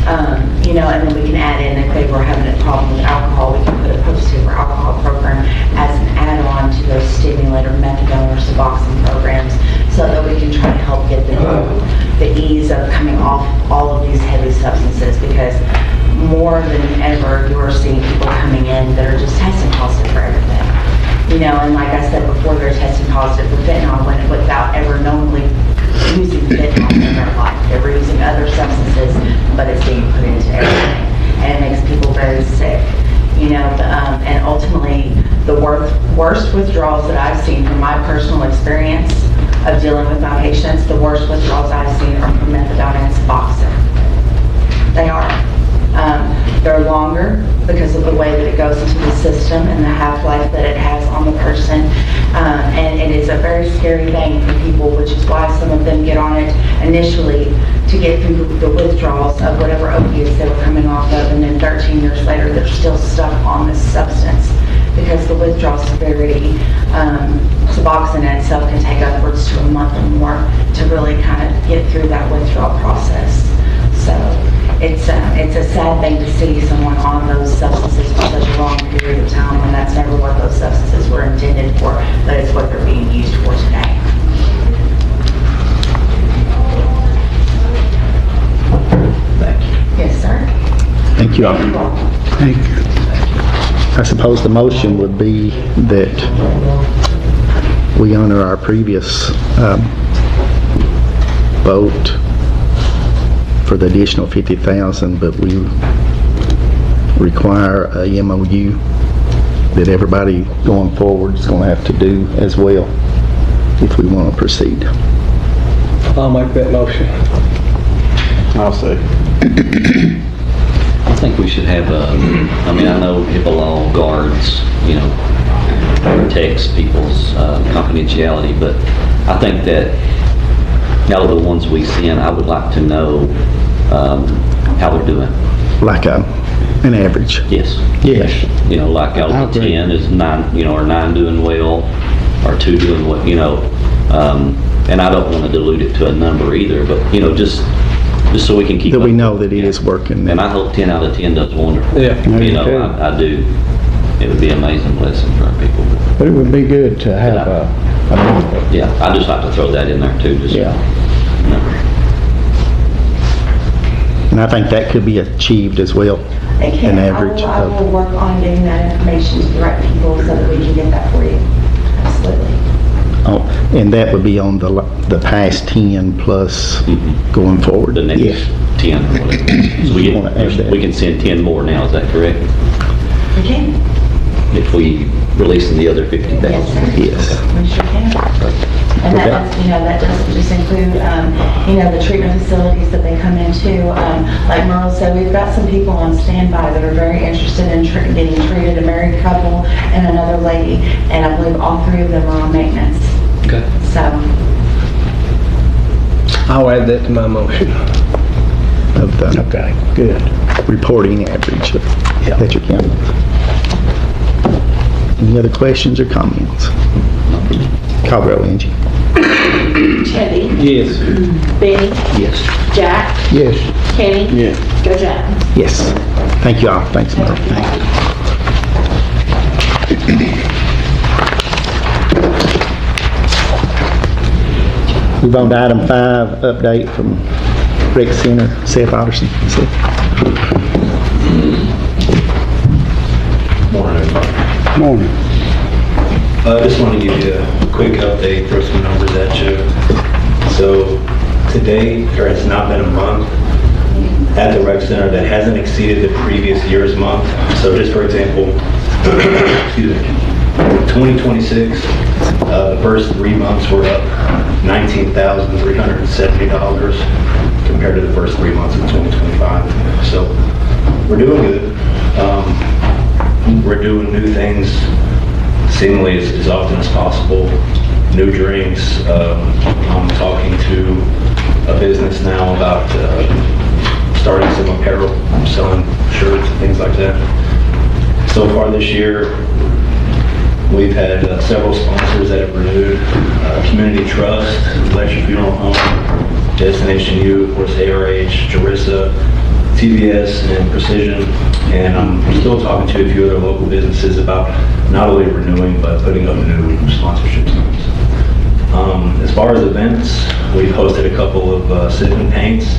And then we can add in, if they were having a problem with alcohol, we can put a post-super alcohol program as an add-on to those stimulant or methadone or Suboxone programs, so that we can try to help get them the ease of coming off all of these heavy substances, because more than ever, you're seeing people coming in that are just testing positive for everything. And like I said before, they're testing positive for fentanyl without ever knowingly using fentanyl in their life. They're using other substances, but it's being put into everything. And it makes people very sick, you know, and ultimately, the worst withdrawals that I've seen from my personal experience of dealing with my patients, the worst withdrawals I've seen are from methadone and Suboxone. They are. They're longer because of the way that it goes into the system and the half-life that it has on the person. And it is a very scary thing for people, which is why some of them get on it initially to get through the withdrawals of whatever opiates they were coming off of, and then 13 years later, they're still stuck on this substance because the withdrawal severity, Suboxone in itself can take upwards to a month or more to really kind of get through that withdrawal process. So it's a sad thing to see someone on those substances for such a long period of time when that's never what those substances were intended for, but it's what they're being used for today.
Thank you.
Yes, sir.
Thank you all.
Thank you.
I suppose the motion would be that we honor our previous vote for the additional $50,000, but we require a MOU that everybody going forward is going to have to do as well if we want to proceed.
I'll make that motion.
I'll say.
I think we should have I mean, I know HIPAA law guards, you know, protects people's confidentiality, but I think that out of the ones we send, I would like to know how they're doing.
Like an average.
Yes.
Yes.
You know, like out of the 10 is 9, you know, are 9 doing well, or 2 doing what, you know, and I don't want to dilute it to a number either, but, you know, just so we can keep
That
up.
we know that it is working.
And I hope 10 out of 10 does wonderful.
Yeah.
You know, I do. It would be an amazing blessing for our people.
But it would be good to have a number.
Yeah, I just like to throw that in there too, just.
Yeah.
You know.
And I think that could be achieved as well.
They can.
An average
I
of-
will work on getting that information to the right people so that we can get that for you. Absolutely.
Oh, and that would be on the past 10 plus going forward.
The next
Yes.
10 or whatever. So
You wanna add that?
we can send 10 more now, is that correct?
We can.
If we release the other 50,000?
Yes, sir.
Yes.
We sure can. And that does, you know, that doesn't just include, you know, the treatment facilities that they come into. Like Merle said, we've got some people on standby that are very interested in getting treated, a married couple and another lady, and I believe all 3 of them are on maintenance.
Okay.
So,
I'll add that to my motion.
Of the
Okay, good.
reporting average of Letcher County. Any other questions or comments? Call roll, Angie.
Teddy,
Yes.
Benny,
Yes.
Jack,
Yes.
Kenny.
Yes.
Judge Adams.
Yes. Thank you all. Thanks, Merle. Thank you. Move on to item 5, update from Rec Center, Seth Otterson. Seth.
Morning.
I just want to give you a quick update, throw some numbers at you. So today, or it's not been a month, at the rec center that hasn't exceeded the previous year's month. So just for example, excuse me, 2026, the first 3 months were up $19,370 compared to the first 3 months of 2025. So we're doing good. We're doing new things seemingly as often as possible. New drinks. I'm talking to a business now about starting some apparel, selling shirts and things like that. So far this year, we've had several sponsors that have renewed. Community Trust, Letcher Funeral Home, Destination U, of course, ARH, Jarissa, TBS, and Precision. And I'm still talking to a few other local businesses about not only renewing, but putting up new sponsorship signs. As far as events, we've hosted a couple of sip and paints.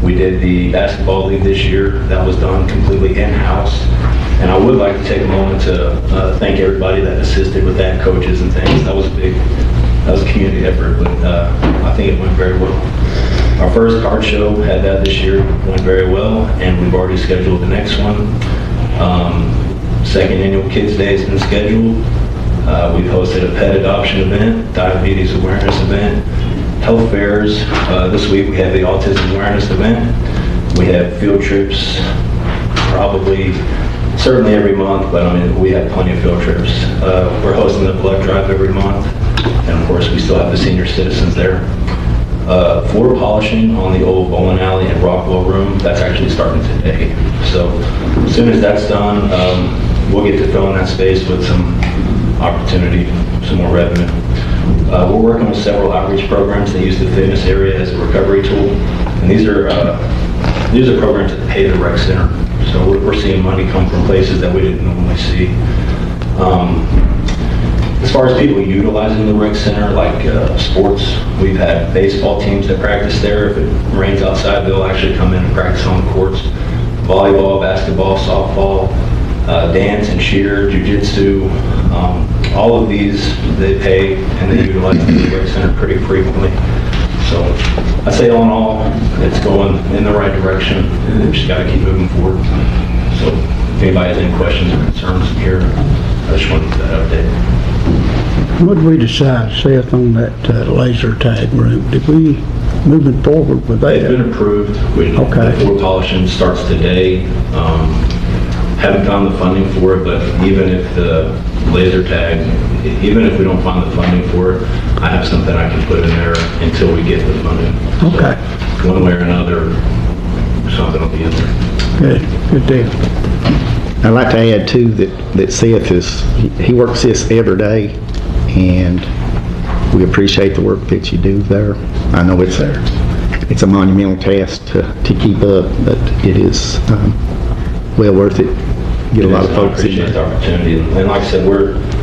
We did the basketball league this year. That was done completely in-house. And I would like to take a moment to thank everybody that assisted with that, coaches and things. That was a That was a community effort, but I think it went very well. Our first card show had that this year, went very well, and we've already scheduled the next one. Second annual Kids Day has been scheduled. We've hosted a pet adoption event, diabetes awareness event, health fairs. This week we have the autism awareness event. We have field trips, certainly every month, but I mean, we have plenty of field trips. We're hosting the blood drive every month, and of course we still have the senior citizens there. Floor polishing on the old bowling alley and Rockwell room, that's actually starting today. So as soon as that's done, we'll get to fill in that space with some opportunity, some more revenue. We're working on several outreach programs that use the fitness area as a recovery tool, and these are programs that pay the rec center. So we're seeing money come from places that we didn't normally see. As far as people utilizing the rec center, like sports, we've had baseball teams that practice there. If it rains outside, they'll actually come in and practice on the courts. Volleyball, basketball, softball, dance and cheer, jiu-jitsu, all of these, they pay and they utilize the rec center pretty frequently. So I'd say all in all, it's going in the right direction. We've just got to keep moving forward. So if anybody has any questions or concerns here, I just wanted to get that update.
What did we decide, Seth, on that laser tag room? Did we moving forward with that?
It's been approved.
Okay.
The floor polishing starts today. Haven't found the funding for it, but even if the laser tag, even if we don't find the funding for it, I have something I can put in there until we get the funding.
Okay.
So one way or another, something will be in there.
Good deal.
I'd like to add too that Seth he works this every day, and we appreciate the work that you do there. I know it's a monumental task to keep up, but it is well worth it. Get a lot of folks in
I appreciate
there.
the opportunity, and like I said,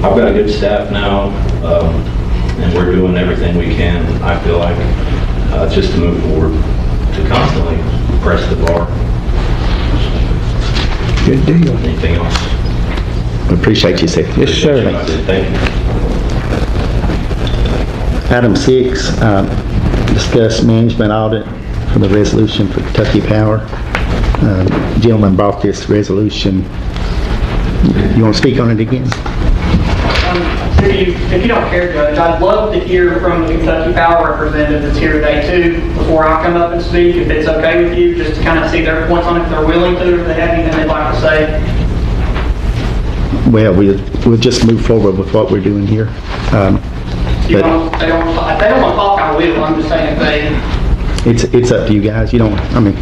I've got a good staff now, and we're doing everything we can. I feel like just to move forward, to constantly press the bar.
Good deal.
Anything else?
We appreciate you, Seth.
Yes, sir.
Thank you.
Item 6, discuss management audit for the resolution for Kentucky Power. Gentleman brought this resolution. You want to speak on it again?
If you don't care, Judge, I'd love to hear from the Kentucky Power representative that's here today too, before I come up and speak, if it's okay with you, just to kind of see their points on it, if they're willing to, if they have anything they'd like to say.
Well, we'll just move forward with what we're doing here.
If they don't want to talk, I will. I'm just saying if they...
It's up to you guys. You don't, I mean...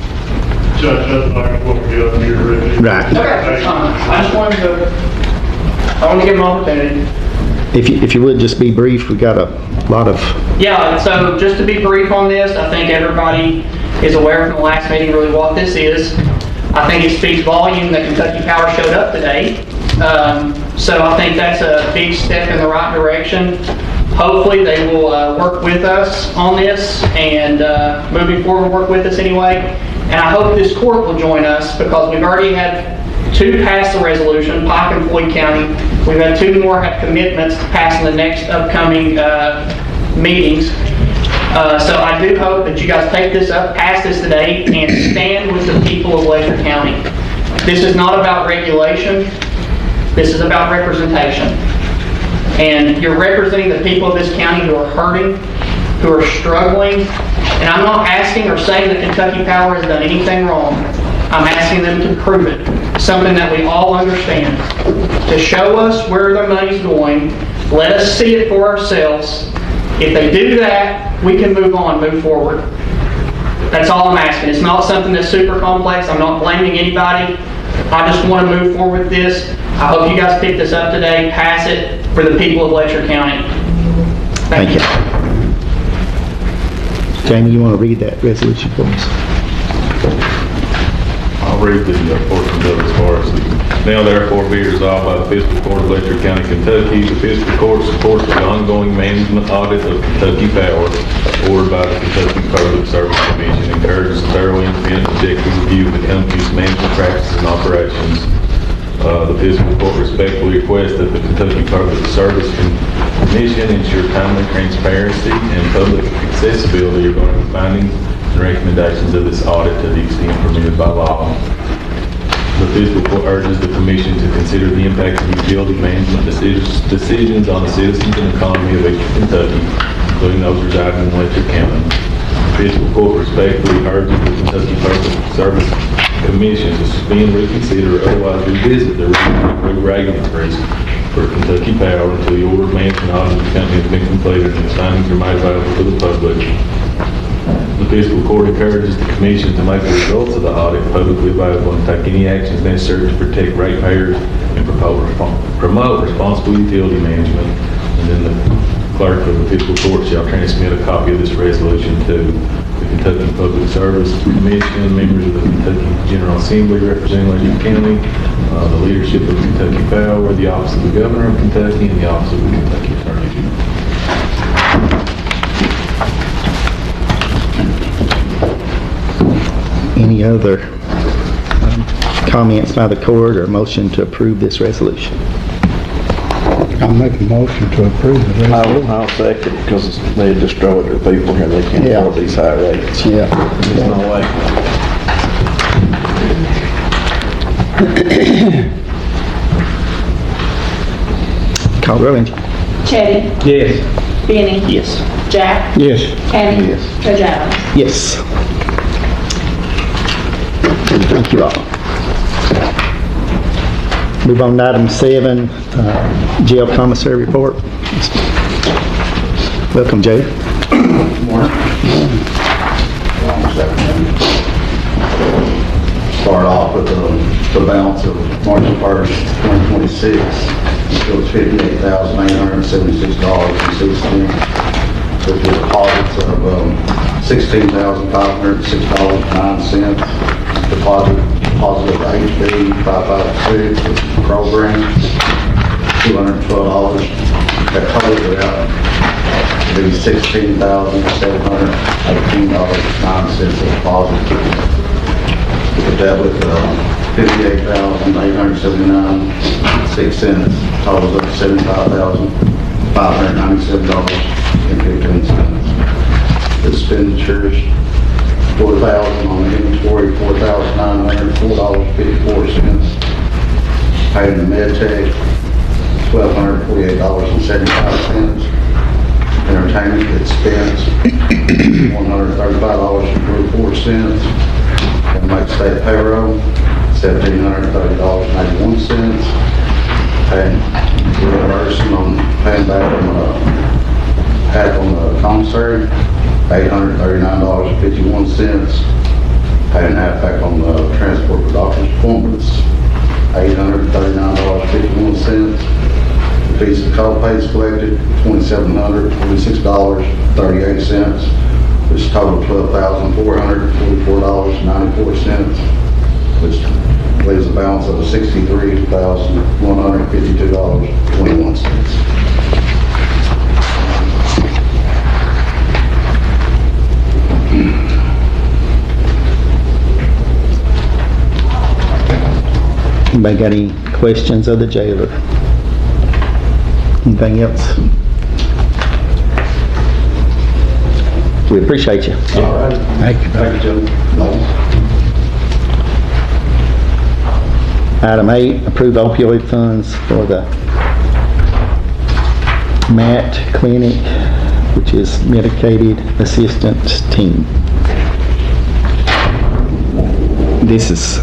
Judge, that's like what we got here already.
Right.
Okay, that's fine. I just wanted to give them an opportunity.
If you would just be brief, we got a lot of...
Yeah, so just to be brief on this, I think everybody is aware from the last meeting really what this is. I think it speaks volume that Kentucky Power showed up today. So I think that's a big step in the right direction. Hopefully they will work with us on this and moving forward work with us anyway. And I hope this court will join us because we've already had 2 pass the resolution, Pike and Floyd County. We've had 2 more have commitments to pass in the next upcoming meetings. So I do hope that you guys take this up, pass this today, and stand with the people of Letcher County. This is not about regulation. This is about representation. And you're representing the people of this county who are hurting, who are struggling. And I'm not asking or saying that Kentucky Power has done anything wrong. I'm asking them to prove it. Something that we all understand. To show us where their money's going. Let us see it for ourselves. If they do that, we can move on, move forward. That's all I'm asking. It's not something that's super complex. I'm not blaming anybody. I just want to move forward with this. I hope you guys pick this up today, pass it for the people of Letcher County. Thank you.
Jamie, you want to read that resolution for us?
I'll read the portion of it as far as now therefore be resolved by the Fiscal Court of Letcher County, Kentucky. The Fiscal Court supports the ongoing management audit of Kentucky Power ordered by the Kentucky Public Service Commission, encourages a thorough independent objective review of the company's management practices and operations. The Fiscal Court respectfully requests that the Kentucky Public Service commission ensure timely transparency and public accessibility regarding findings and recommendations of this audit to the extent permitted by law. The fiscal court urges the commission to consider the impact of utility management decisions on the citizens and economy of Eastern Kentucky, including those residing in Letcher County. The fiscal court respectfully urges the Kentucky Public Service Commission to suspend, reconsider, or otherwise revisit the approved rate increase for Kentucky Power until the order of management audit of the company has been completed and its findings are made available to the public. The fiscal court encourages the commission to make the results of the audit publicly available and take any actions necessary to protect ratepayers and promote responsible utility management. And then the clerk of the fiscal court shall transmit a copy of this resolution to the Kentucky Public Service Commission, members of the Kentucky General Assembly representing Letcher County, the leadership of Kentucky Power, the Office of the Governor of Kentucky, and the Office of the Kentucky Attorney General.
Any other comments by the court or motion to approve this resolution?
I'll make a motion to approve the resolution.
I'll second it because they destroyed their people here. They can't afford these high rates.
Yeah.
There's no way.
Call roll.
Cheddy?
Yes.
Benny?
Yes.
Jack?
Yes.
Kenny?
Yes.
Judge Adams?
Yes. Thank you all. Move on to item 7, jail commissary report. Welcome, Joe.
Start off with the balance of March 1st, 2026. It was $58,876.06, with the deposits of $16,506.09. Deposit of HB 556, which is the program, $212. That totals it out to be $16,718.09 deposit. Put that with $58,879.06, totals up to $75,597.15. Expenditures, $4,000 on the inventory, $4,904.54. Paid in the med tech, $1,248.75. Entertainment expense, $135.44. And make state payroll, $1,730.81. And reimbursement on paying back on half on the commissary, $839.51. Paying half back on the transport for doctor's appointments, $839.51. The fees and co-pays collected, $2,726.38, which totaled $12,444.94, which leaves a balance of $63,152.21.
Anybody got any questions of the jailer? Anything else? We appreciate you.
All right.
Thank you.
Thank you, Joe.
Item 8, approve opioid funds for the MAT clinic, which is Medicated Assistance Team. This is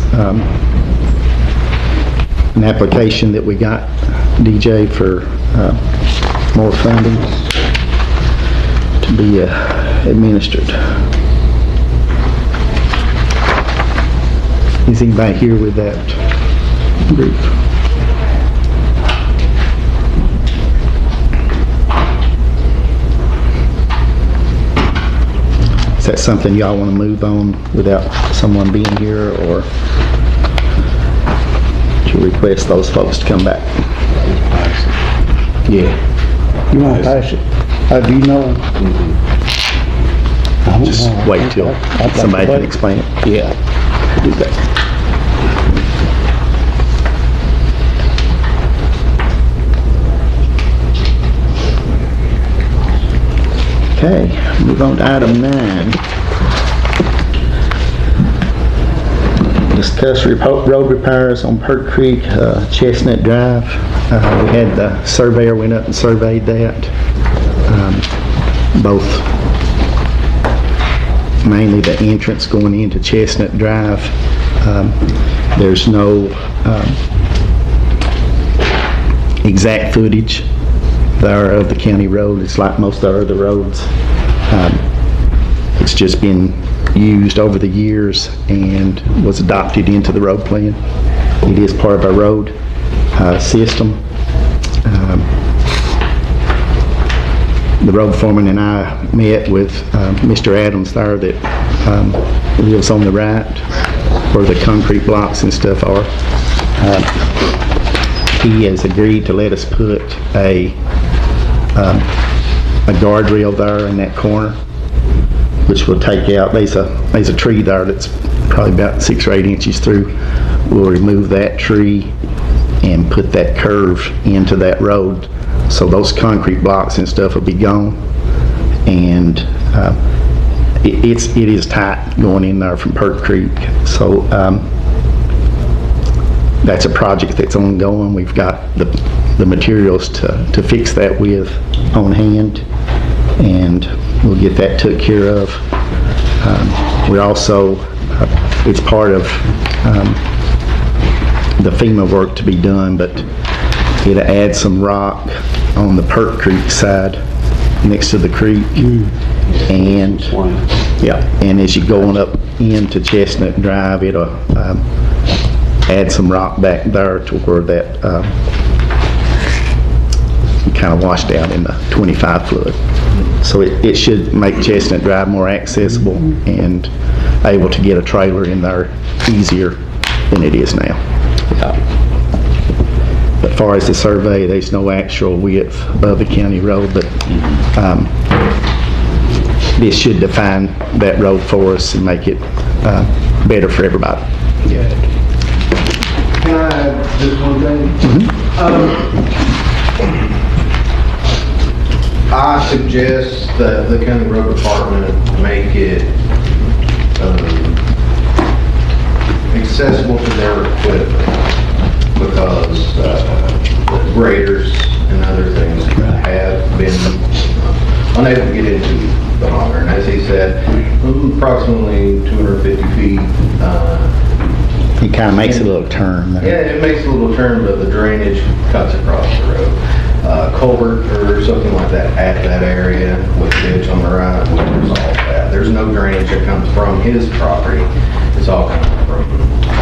an application that we got, DJ, for more funding to be administered. Is anybody here with that group? Is that something y'all want to move on without someone being here, or to request those folks to come back? Yeah.
You want to pass it? Do you know? I don't
Just
know.
wait till somebody can explain it. Yeah. Do that. Okay, move on to item 9. Discuss road repairs on Perk Creek, Chestnut Drive. We had the surveyor went up and surveyed that. Both, mainly the entrance going into Chestnut Drive. There's no exact footage there of the county road. It's like most of our other roads. It's just been used over the years and was adopted into the road plan. It is part of our road system. The road foreman and I met with Mr. Adams there that lives on the right where the concrete blocks and stuff are. He has agreed to let us put a guardrail there in that corner, which will take out, there's a tree there that's probably about 6 or 8 inches through. We'll remove that tree and put that curve into that road. So those concrete blocks and stuff will be gone. And it is tight going in there from Perk Creek. So that's a project that's ongoing. We've got the materials to fix that with on hand, and we'll get that took care of. We also, it's part of the FEMA work to be done, but it'll add some rock on the Perk Creek side next to the creek. And yeah, and as you're going up into Chestnut Drive, it'll add some rock back there to where that kind of washed out in the 25 flood. So it should make Chestnut Drive more accessible and able to get a trailer in there easier than it is now. But as far as the survey, there's no actual width of the county road, but this should define that road for us and make it better for everybody.
Can I add just one thing? I suggest that the county road department make it accessible to their equipment, because graders and other things have been unable to get into the hauler. And as he said, approximately 250 feet.
It kind of makes a little turn there.
Yeah, it makes a little turn, but the drainage cuts across the road. Culvert or something like that at that area with the ditch on the right will resolve that. There's no drainage that comes from his property. It's all coming from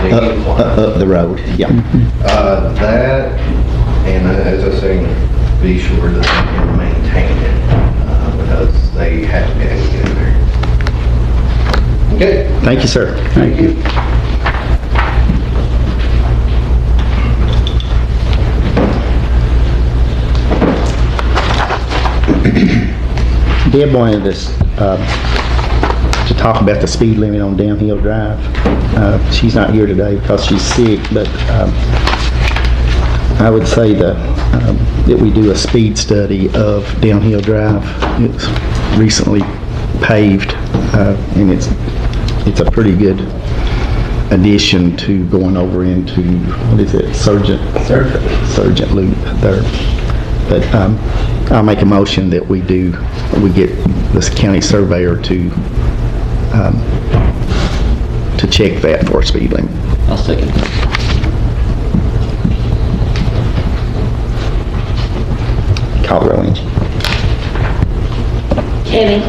the incline.
Up the road, yeah.
That, and as I say, be sure that they can maintain it, because they have to be able to get in there. Okay.
Thank you, sir.
Thank you.
Deb wanted us to talk about the speed limit on Downhill Drive. She's not here today because she's sick, but I would say that we do a speed study of Downhill Drive. It's recently paved, and it's a pretty good addition to going over into, what is it, Sergeant Loop there. But I'll make a motion that we get this county surveyor to check that for speed limit.
I'll second that.
Call the roll, Angie.
Kenny?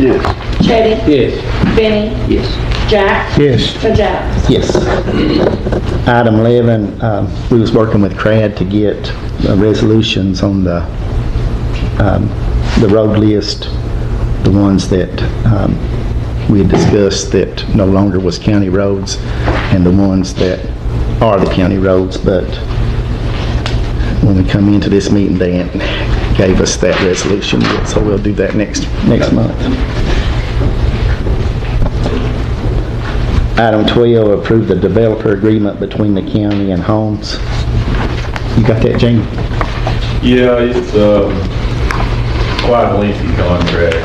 Yes.
Cheddy?
Yes.
Benny?
Yes.
Jack?
Yes.
Sajak?
Yes. Item 11, we was working with CRAD to get resolutions on the road list, the ones that we had discussed that no longer was county roads, and the ones that are the county roads. But when we come into this meeting, they gave us that resolution yet, so we'll do that next month. Item 12, approve the developer agreement between the county and Homes. You got that, Jamie?
Yeah, it's quite a lengthy contract.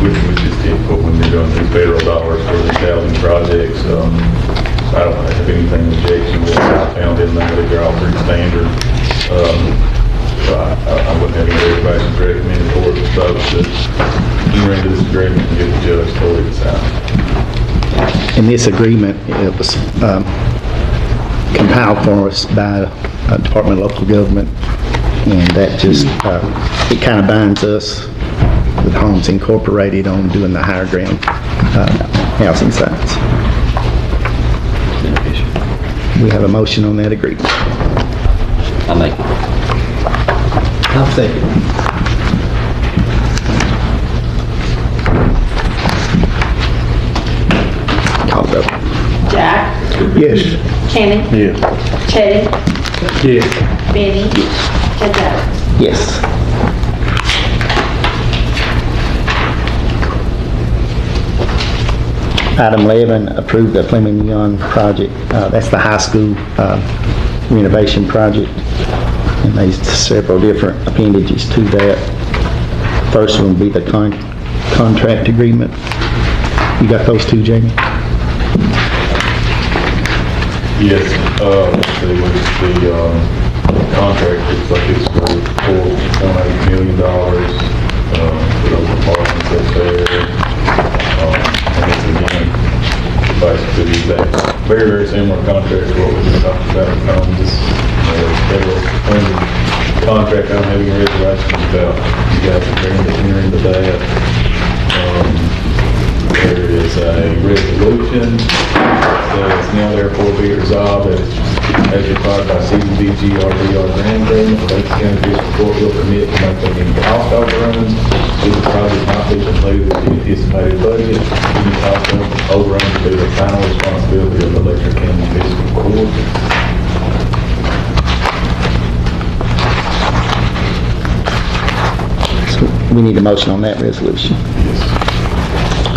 which is difficult when you're doing these federal dollars for these housing projects. I don't have anything objectionable. I found in there that they're all pretty standard. So I wouldn't have any reservations recommended for it, folks that enter into this agreement and get the judge to decide.
In this agreement, it was compiled for us by Department of Local Government, and that just, it kind of binds us with Homes Incorporated on doing the higher ground housing sites. We have a motion on that agreement.
I'll make it.
I'll second. Call vote.
Jack?
Yes.
Kenny?
Yes.
Chitty?
Yes.
Benny? Judge Adams?
Yes. Item 11, approve the Fleming Young project. That's the high school renovation project. And there's several different appendages to that. First one would be the contract agreement. You got those two, Jamie?
Yes, let's see, with the contract, it's like it's for $4.8 million, for those apartments up there. And it's again, basically the exact, very, very similar contract to what we just talked about on this federal funding contract. I don't have any reservations about you guys agreeing to enter into that. There is a resolution that is now therefore be resolved that as required by CDBG-RDR grant agreement, the Letcher County District Court will commit to make any cost overruns if the project not be completed with the anticipated budget. Any cost overruns will be the final responsibility of the Letcher County Fiscal Court.
So we need a motion on that resolution.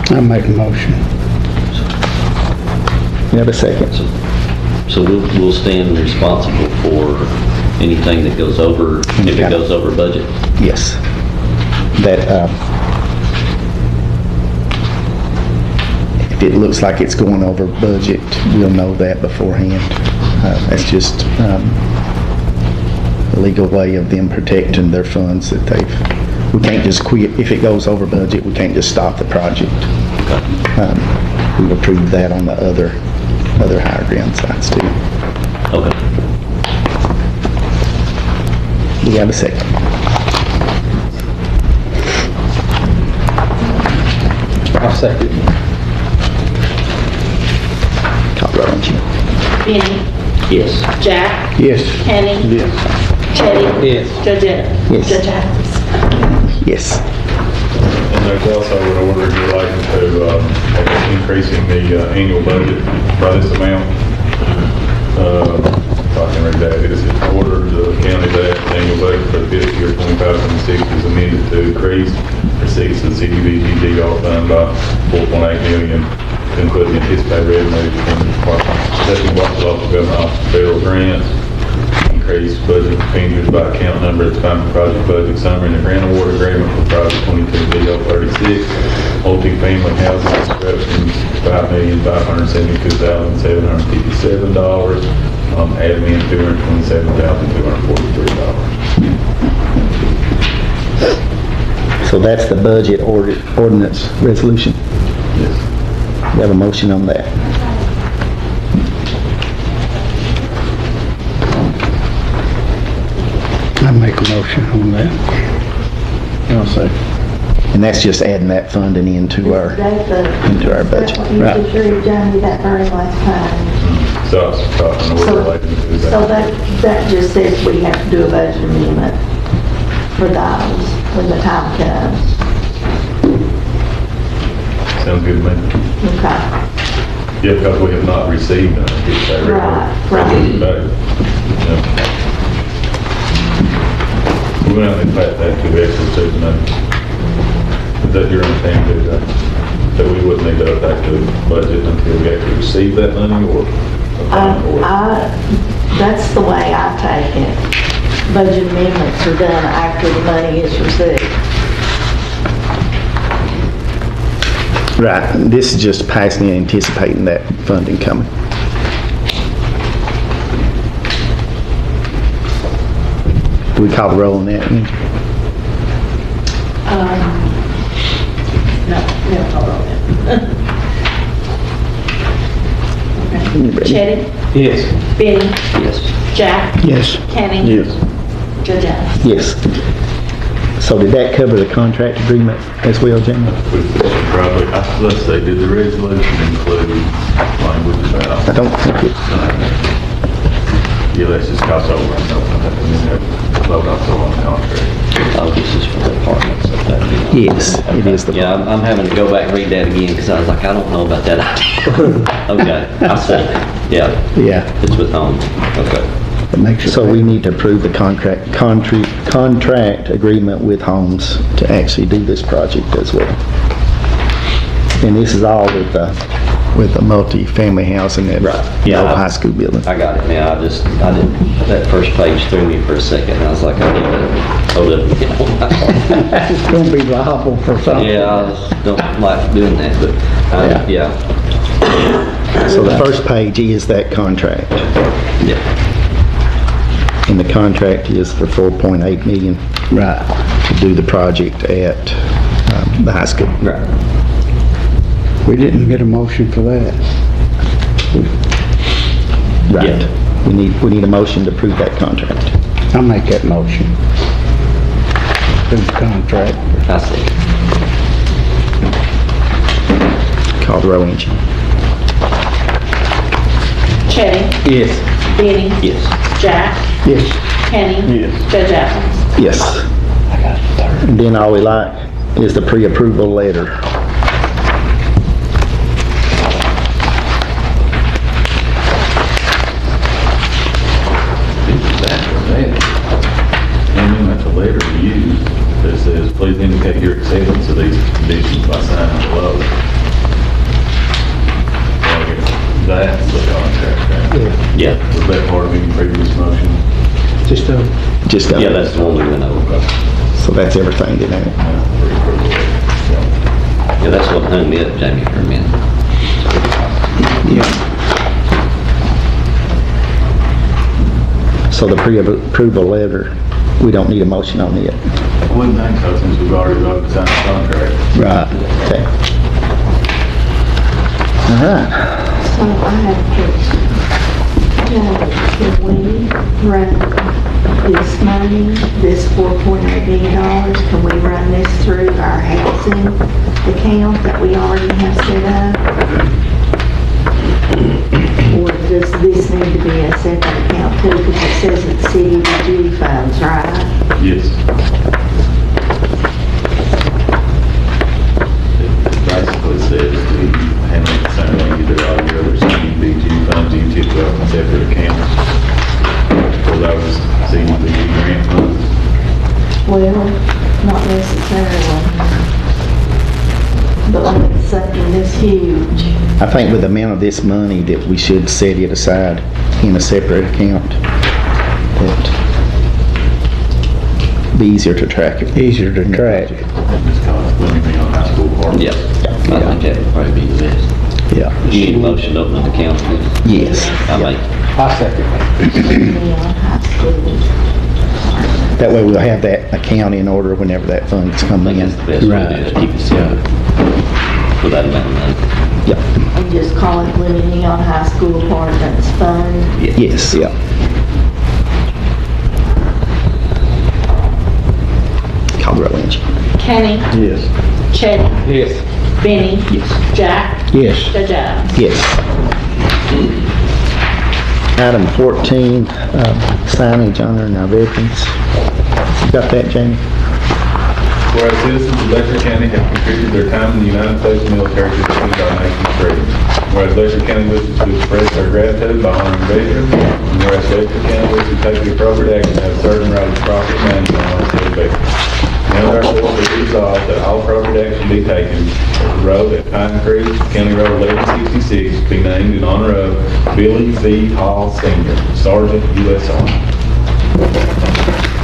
I make a motion.
You have a second?
So we'll stand responsible for anything that goes over, if it goes over budget?
Yes. That, if it looks like it's going over budget, we'll know that beforehand. That's just a legal way of them protecting their funds that we can't just quit. If it goes over budget, we can't just stop the project. We will prove that on the other higher ground sites too.
Okay.
We have a second.
I'll second.
Call roll on you.
Benny?
Yes.
Jack?
Yes.
Kenny?
Yes.
Chitty?
Yes.
Judge Adams?
Yes.
Judge Adams?
Yes.
And there's also an order relating to increasing the annual budget by this amount. If I can read that, it is ordered the county that the annual budget for the fiscal year 25-26 is amended to increase receipts of the CDBG-DR fund by $4.8 million to include the anticipated revenue from the Department of Local Government Office of Federal Grants. Increase budget expenditures by account number at the time of project budget summary and the grant award agreement for project 22-DO36, multi-family housing construction, $5,572,757, admin $227,243.
So that's the budget ordinance resolution.
Yes.
We have a motion on that.
I make a motion on that.
I'll second.
And that's just adding that funding into our budget.
That's what you
Right.
just read, Johnny, that very last time.
So I was talking to order relating to that.
So that just says we have to do a budget amendment for those when the time comes.
Sounds good to me.
Okay.
Yeah, because we have not received them.
Right.
We're going to have to pass that to the extra too tonight. Is that your understanding that we wouldn't need to attack the budget until we actually receive that money or?
That's the way I take it. budget amendments are done after the money is received.
Right, this is just passing and anticipating that funding coming. Do we call the roll on that? Angie?
No, hold on. Chitty,
Yes.
Benny,
Yes.
Jack,
Yes.
Kenny.
Yes.
Judge Adams.
Yes. So did that cover the contract agreement as well, Jamie?
Probably, let's say, did the resolution include language
I
about?
don't think it,
Yeah, let's just cross over and vote off on the contract.
Oh, this is for the apartments. Okay.
yes, it is the.
Yeah, I'm having to go back and read that again because I was like, I don't know about that. Okay, I see. Yeah,
Yeah.
it's with home. Okay.
So we need to approve the contract agreement with Homes to actually do this project as well. And this is all with the multi-family housing at the
Yeah.
old high school building.
I got it now. I didn't, that first page threw me for a second. I was like, I need to hold up and get on my
It's gonna be liable for something.
Yeah, I don't like doing that, but, yeah.
So the first page is that contract.
Yeah.
And the contract is for $4.8 million. Right. To do the project at the high school.
Right.
We didn't get a motion for that.
Right.
Yeah.
We need a motion to approve that contract.
I'll make that motion. Through the contract.
I see.
Call the roll, Angie.
Chitty,
Yes.
Benny,
Yes.
Jack,
Yes.
Kenny.
Yes.
Judge Adams.
Yes. And then all we like is the pre-approval letter.
And that's a letter to you that says, please indicate your acceptance of these conditions by signing below. That's the contract, right?
Yeah.
Was that part of any previous motion?
Just
Yeah, that's the one we went over.
So that's everything in there.
Yeah, that's what hung me up, Jamie, for a minute.
Yeah. So the pre-approval letter, we don't need a motion on it.
I wouldn't think so, since we've already voted to sign the contract.
Right. Okay. All right.
So I have can we run this money, this $4.8 million, can we run this through our housing account that we already have set up? Or does this need to be a separate account too, because it says it's CDBG funds, right?
Yes. It basically says to handle the same way you do all your other CDBG funds, you tip up in separate accounts. For those CDBG grant funds.
Well, not necessarily. But when it's something this huge,
I think with the amount of this money that we should set it aside in a separate account. It'd be easier to track it.
Easier to track.
Just call it Bloomington High School Park.
Yeah. I think that would probably be the best.
Yeah.
You need a motion to open an account, please?
Yes.
I make.
I second.
Leon High School.
That way we'll have that account in order whenever that funds come
I think
in.
that's the best way to do it, keep it simple. For that amount of money.
Yeah.
And just call it Leon High School Apartments Fund.
Yes, yeah. Call the roll, Angie.
Kenny,
Yes.
Chitty,
Yes.
Benny,
Yes.
Jack,
Yes.
Judge Adams.
Yes. Item 14, signage honoring our veterans. You got that, Jamie?
Whereas citizens of Letcher County have contributed their time in the United States military to defend our nation's freedom. Whereas Letcher County wishes to express our gratitude by honoring veterans, and whereas Letcher County wishes to take the appropriate action to have certain rights property management on our said veterans. Now therefore be resolved that all appropriate action be taken that the road at Pine Creek, County Road 1166, be named in honor of Billy V. Hall Sr., Sergeant, U.S. Army.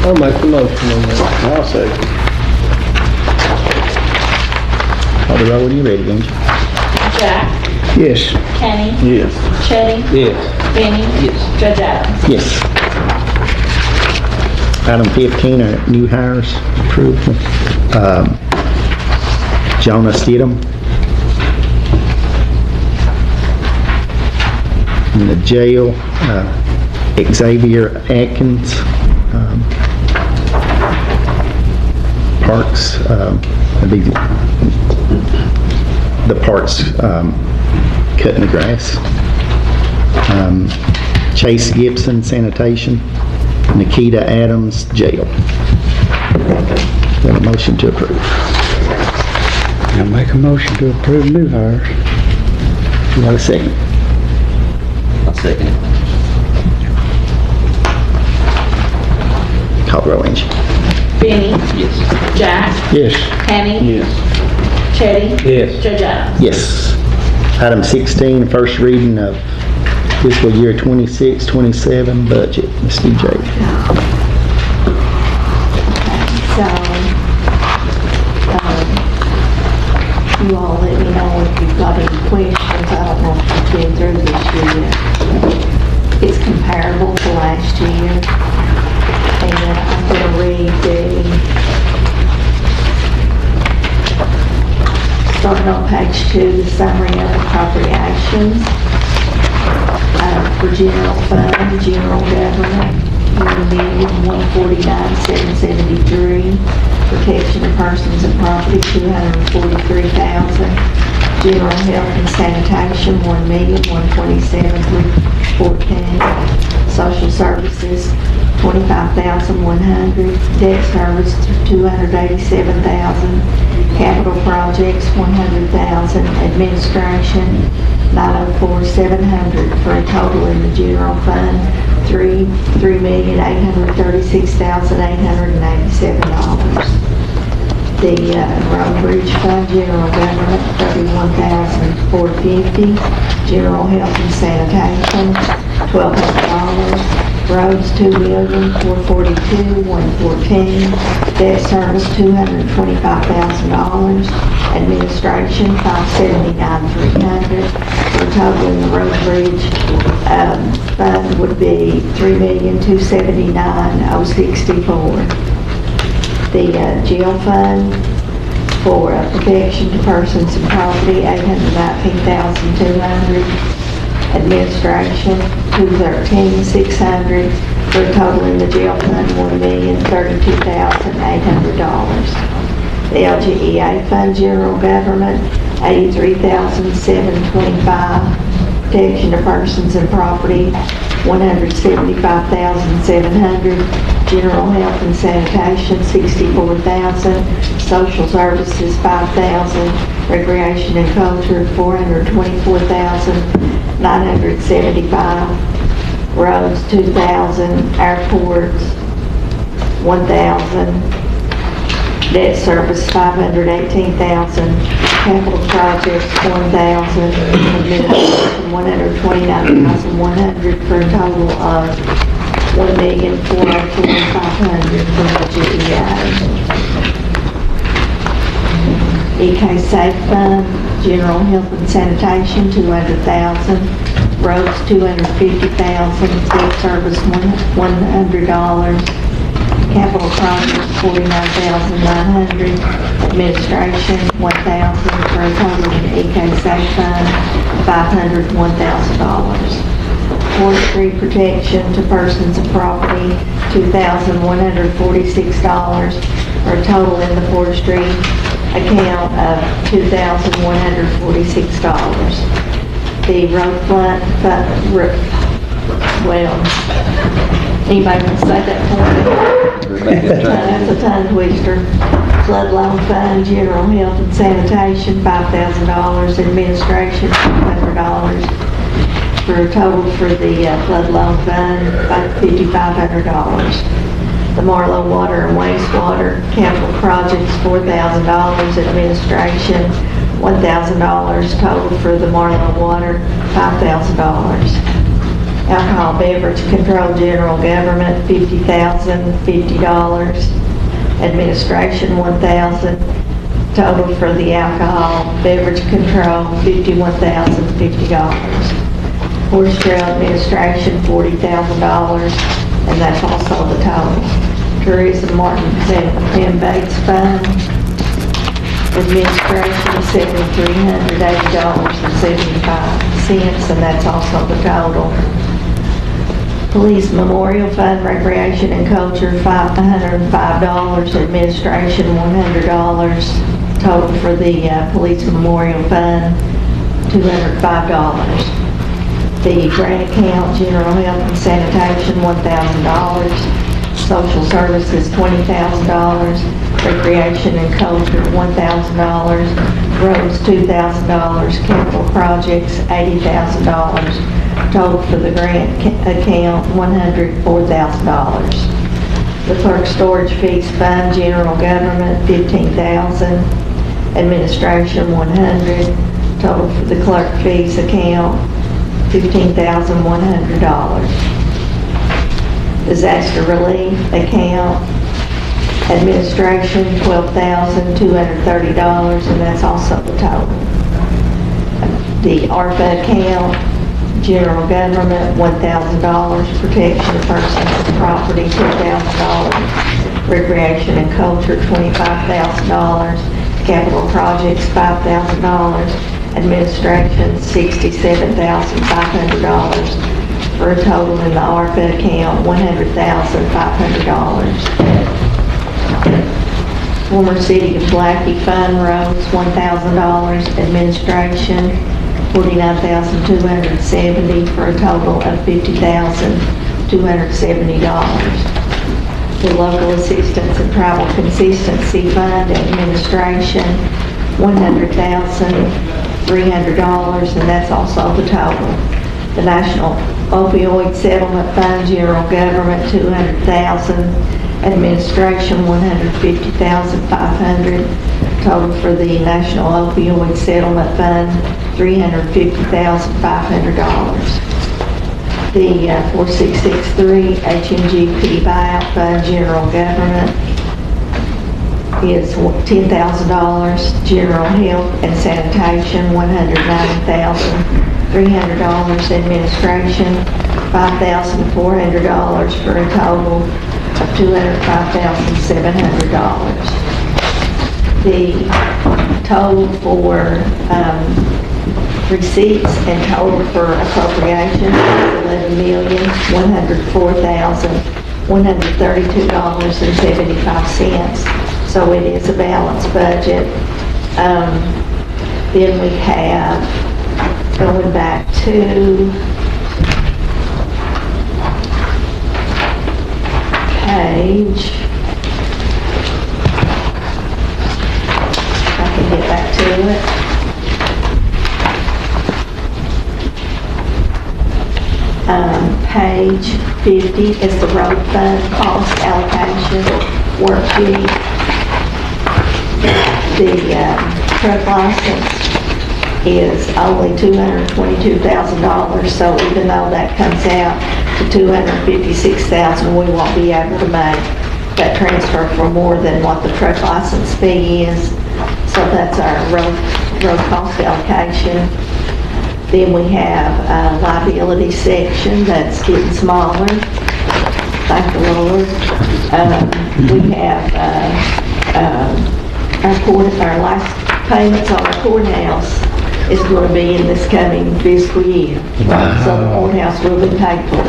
I'll make the motion on that.
I'll second.
Call the roll when you're ready, Ginger.
Jack,
Yes.
Kenny,
Yes.
Chitty,
Yes.
Benny. Yes. Judge Adams.
Yes. Item 15 are new hires approval. Jonah Stidham. In the jail, Xavier Atkins. Parks, that'd be the parks, cutting the grass. Chase Gibson, sanitation. Nikita Adams, jail. Got a motion to approve.
I'll make a motion to approve new hires.
You got a second?
I'll second it.
Call the roll, Angie.
Benny.
Yes.
Jack,
Yes.
Kenny.
Yes.
Chitty.
Yes.
Judge Adams.
Yes. Item 16, first reading of fiscal year 26-27 budget. Ms. DJ.
So, you all let me know if you've got any questions. I don't know if you've been through this year. It's comparable to last year. And I'm going to read starting on page 2, the summary of appropriations. For general fund, general government, $1,149,773. Protection of persons and property, $243,000. General health and sanitation, $1,127,314. Social services, $25,100. Debt service, $287,000. Capital projects, $100,000. Administration, $904,700 for a total in the general fund, $3,836,887. The road bridge fund, general government, $31,450. General health and sanitation, $1,200. Roads, $2,442,114. Debt service, $225,000. Administration, $579,300. The total in the road bridge fund would be $3,279,064. The jail fund for protection to persons and property, $819,200. Administration, $213,600. For a total in the jail fund, $1,032,800. The LGEA fund, general government, $83,725. Protection of persons and property, $175,700. General health and sanitation, $64,000. Social services, $5,000. Recreation and culture, $424,975. Roads, $2,000. Airports, $1,000. Debt service, $518,000. Capital projects, $1,000. Administration, $129,100 for a total of $1,404,500 for budget EK Safe Fund, general health and sanitation, $200,000. Roads, $250,000. Debt service, $100. Capital projects, $49,900. Administration, $1,000 for a total in the EK Safe Fund, $501,000. Forestry protection to persons and property, $2,146 for a total in the forestry account of $2,146. The road fund, anybody want to say that for me? That's a tongue twister. Flood loan fund, general health and sanitation, $5,000. Administration, $500. For a total for the flood loan fund, $5,500. The Marlow water and wastewater capital projects, $4,000. Administration, $1,000. Total for the Marlow water, $5,000. Alcohol beverage control general government, $50,050. Administration, $1,000. Total for the alcohol beverage control, $51,050. Horse trail administration, $40,000, and that's also the total. Tourism Martin M. Bates Fund, administration, $7,380.75, and that's also the total. Police Memorial Fund, Recreation and Culture, $505, administration, $100. Total for the Police Memorial Fund, $205. The grant account, General Health and Sanitation, $1,000. Social Services, $20,000. Recreation and Culture, $1,000. Roads, $2,000. Capital Projects, $80,000. Total for the grant account, $104,000. The Clerk Storage Fees Fund, General Government, $15,000. Administration, $100,000. Total for the Clerk Fees account, $15,100. Disaster Relief account, administration, $12,230, and that's also the total. The ARPA account, general government, $1,000. Protection of persons and property, $2,000. Recreation and culture, $25,000. Capital projects, $5,000. Administration, $67,500, for a total in the ARPA account, $100,500. Former City of Blackie Fund Roads, $1,000. Administration, $49,270, for a total of $50,270. The Local Assistance and Travel Consistency Fund, administration, $100,300, and that's also the total. The National Opioid Settlement Fund, General Government, $200,000. Administration, $150,500. Total for the National Opioid Settlement Fund, $350,500. The 4663 HMGP Buyout Fund, General Government, is $10,000. General Health and Sanitation, $190,300. Administration, $5,400, for a total of $205,700. The total for receipts and total for appropriations is $11,104,132.75. So it is a balanced budget. Then we have, going back to page, I can get back to it. Page 50 is the road fund cost allocation worksheet. The truck license is only $222,000, so even though that comes out to $256,000, we won't be able to make that transfer for more than what the truck license fee is. So that's our road cost allocation. Then we have a liability section that's getting smaller. Thank the Lord. We have our last payments on our courthouse is going to be in this coming fiscal year. So the courthouse will be paid for.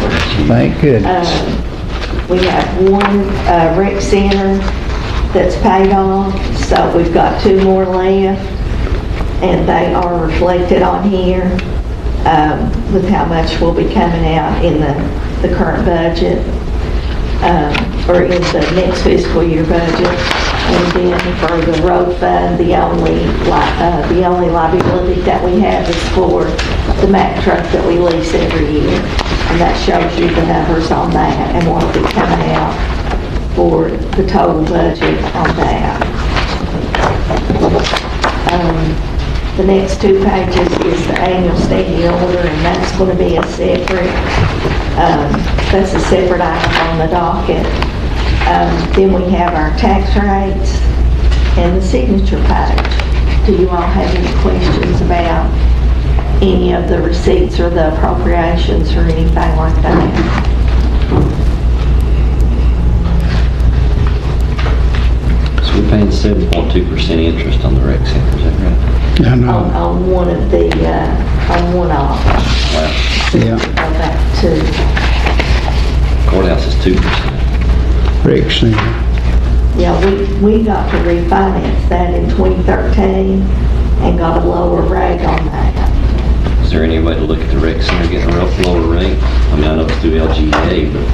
Thank goodness.
We have one rec center that's paid off, so we've got 2 more left, and they are reflected on here with how much will be coming out in the current budget, or in the next fiscal year budget. And then for the road fund, the only liability that we have is for the Mack truck that we lease every year. And that shows you the numbers on that and what will be coming out for the total budget on that. The next 2 pages is the annual standing order, and that's going to be a separate, that's a separate item on the docket. Then we have our tax rates and the signature page. Do you all have any questions about any of the receipts or the appropriations or anything like that?
So we're paying 7.2% interest on the rec center, is that right?
On one of the, on one of them.
Wow.
Yeah.
Go back to,
Courthouse is 2%.
Rec Center.
yeah, we got to refinance that in 2013 and got a lower rate on that.
Is there any way to look at the rec center getting a lower rate? I mean, I know it's through LGA, but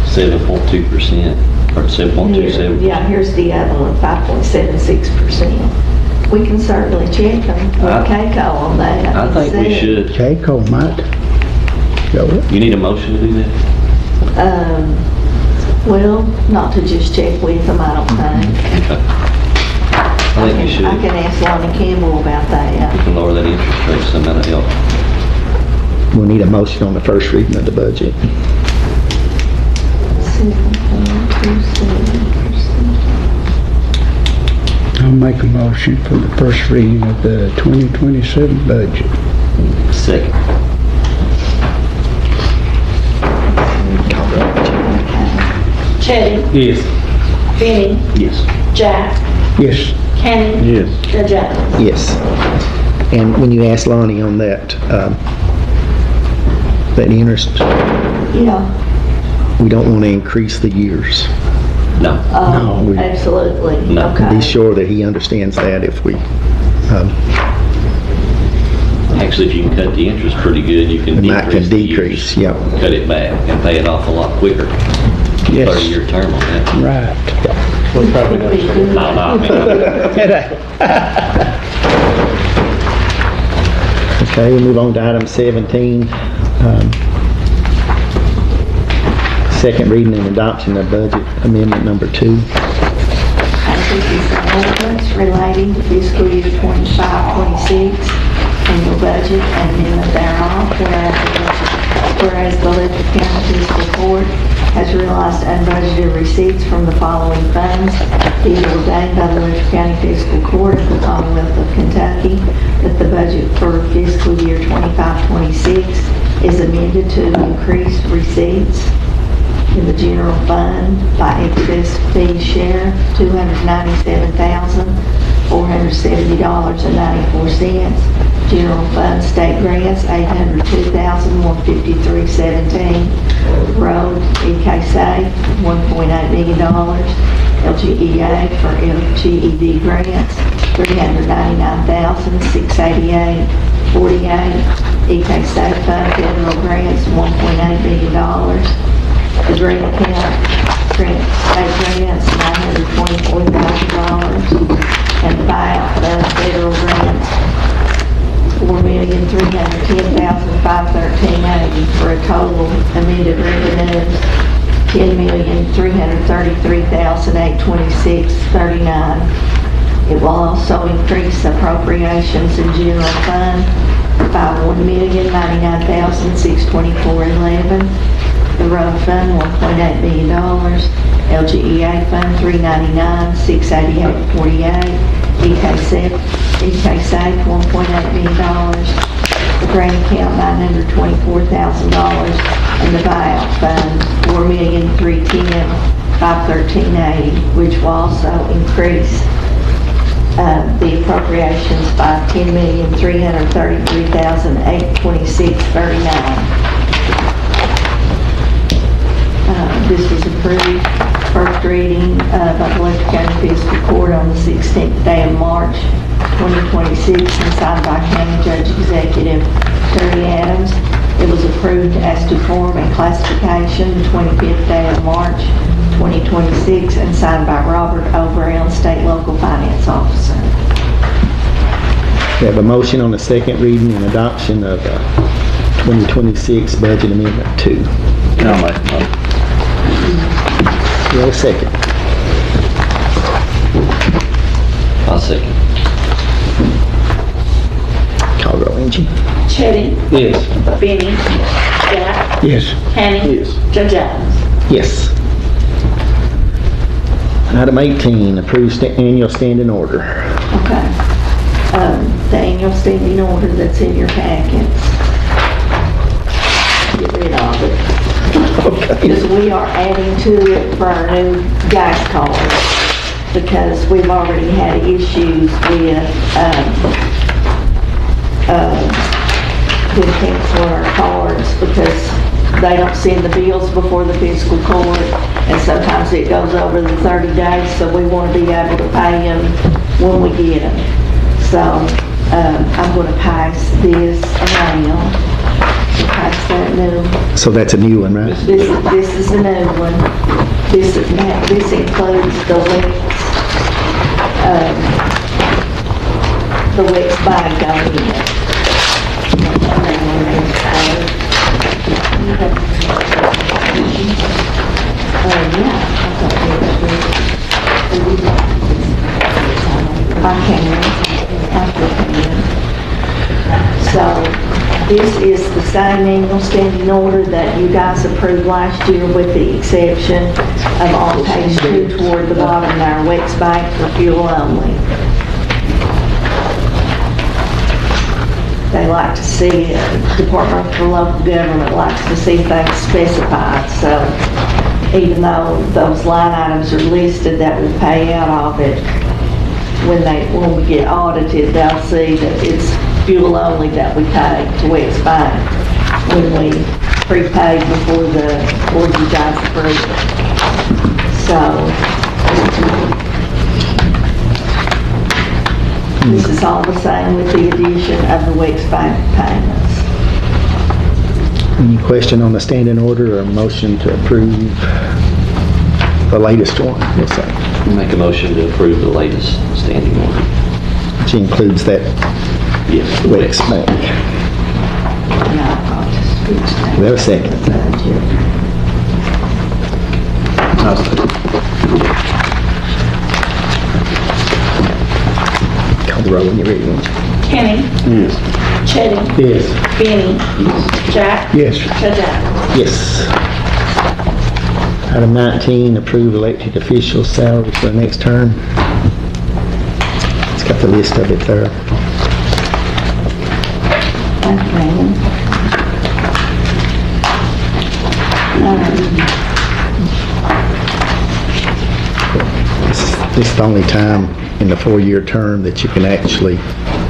7.2% or 7.27%.
Yeah, here's the other one, 5.76%. We can certainly check them with KCO on that.
I think we should.
KCO might go up.
You need a motion to do that?
Well, not to just check with them, I don't think.
Okay. I think you should.
I can ask Lonnie Campbell about that.
We can lower that interest rate, so that'll help.
We need a motion on the first reading of the budget.
7.27%.
I'll make a motion for the first reading of the 2027 budget.
Second.
Chitty,
Yes.
Benny,
Yes.
Jack,
Yes.
Kenny,
Yes.
Judge Adams.
Yes. And when you ask Lonnie on that, that interest,
Yeah,
we don't want to increase the years.
No.
we-
absolutely.
No.
Okay.
Be sure that he understands that if we,
Actually, if you can cut the interest pretty good, you can
the amount can
decrease
decrease, yeah.
cut it back and pay it off a lot quicker.
Yes.
30-year term on that.
Right.
We probably don't say
No, I mean,
Okay, we'll move on to item 17. Second reading and adoption of budget amendment number 2.
This is an ordinance relating to fiscal year 25-26 annual budget and amendment thereof, whereas the Letcher County Fiscal Court has realized unbudgeted receipts from the following funds. Be it ordained by the Letcher County Fiscal Court of the Commonwealth of Kentucky that the budget for fiscal year 25-26 is amended to increase receipts in the general fund by excess fee share, $297,470.94. General fund state grants, $802,153.17. Road, EK Safe, $1.8 million. LGEA for LGED grants, $399,688.48. EK Safe Fund federal grants, $1.8 million. The grant account, grant, state grants, $924,000. And the buyout fund federal grants, $4,310,513.80 for a total amended revenues, $10,333,826.39. It will also increase appropriations in general fund by $1,099,624.11. The road fund, $1.8 million. LGEA fund, $399,688.48. EK Safe, $1.8 million. The grant account, $924,000. And the buyout fund, $4,310,513.80, which will also increase the appropriations by $10,333,826.39. This was approved first reading by the Letcher County Fiscal Court on the 16th day of March 2026 and signed by County Judge Executive Terry Adams. It was approved as to form and classification the 25th day of March 2026 and signed by Robert O'Brien, State Local Finance Officer.
We have a motion on the second reading and adoption of 2026 budget amendment 2.
I'll make a motion.
We have a second.
I'll second.
Angie.
Chetty?
Yes.
Benny? Jack?
Yes.
Kenny?
Yes.
Judge Adams?
Yes. Item 18, approve annual standing order.
Okay. The annual standing order that's in your packets. Get rid of it. Because we are adding to it for our new gas card. Because we've already had issues with canceling our cards because they don't send the bills before the fiscal court, and sometimes it goes over the 30 days, so we want to be able to pay them when we get them. So I'm going to pass this around. Pass that new.
So that's a new one, right?
This is a new one. This includes the Wix bag on it. So this is the same annual standing order that you guys approved last year with the exception of on page 2 toward the bottom of our Wix bank for fuel only. They like to see, Department for Local Government likes to see things specified, so even though those line items are listed that we pay out of it, when we get audited, they'll see that it's fuel only that we pay to Wix Bank when we prepaid before you guys approved it. So, this is all the same with the addition of the Wix Bank payments.
Any question on the standing order or motion to approve the latest one? Yes, sir.
Make a motion to approve the latest standing order.
Which includes that
Yes.
Wix Bank.
And I'll just switch that.
We have a second. Call the roll when you're ready.
Kenny?
Yes.
Chetty?
Yes.
Benny? Jack?
Yes.
Judge Adams?
Yes. Item 19, approve elected officials' salaries for the next term. It's got the list of it there. This is the only time in the 4-year term that you can actually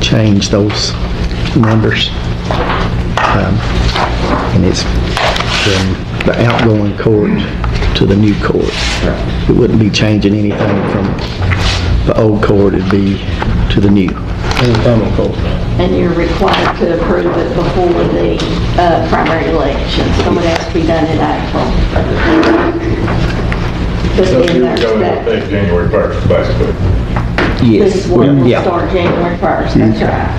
change those numbers. And it's from the outgoing court to the new court. It wouldn't be changing anything from the old court, it'd be to the new.
Incoming court.
And you're required to approve it before the primary election, so it has to be done in April. But
So
then
you're
there's
going to
that,
affect January 1st, basically.
Yes.
this one will
Yeah.
start January 1st, that's right.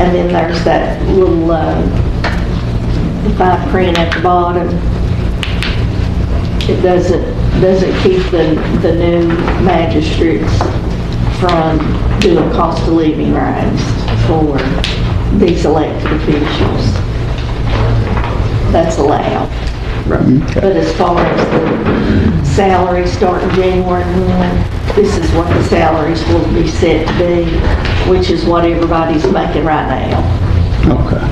And then there's that little, fine print at the bottom. It doesn't keep the new magistrates from doing cost of living raise for these elected officials. That's allowed. But as far as the salaries starting January 1, this is what the salaries will be set to be, which is what everybody's making right now.
Okay.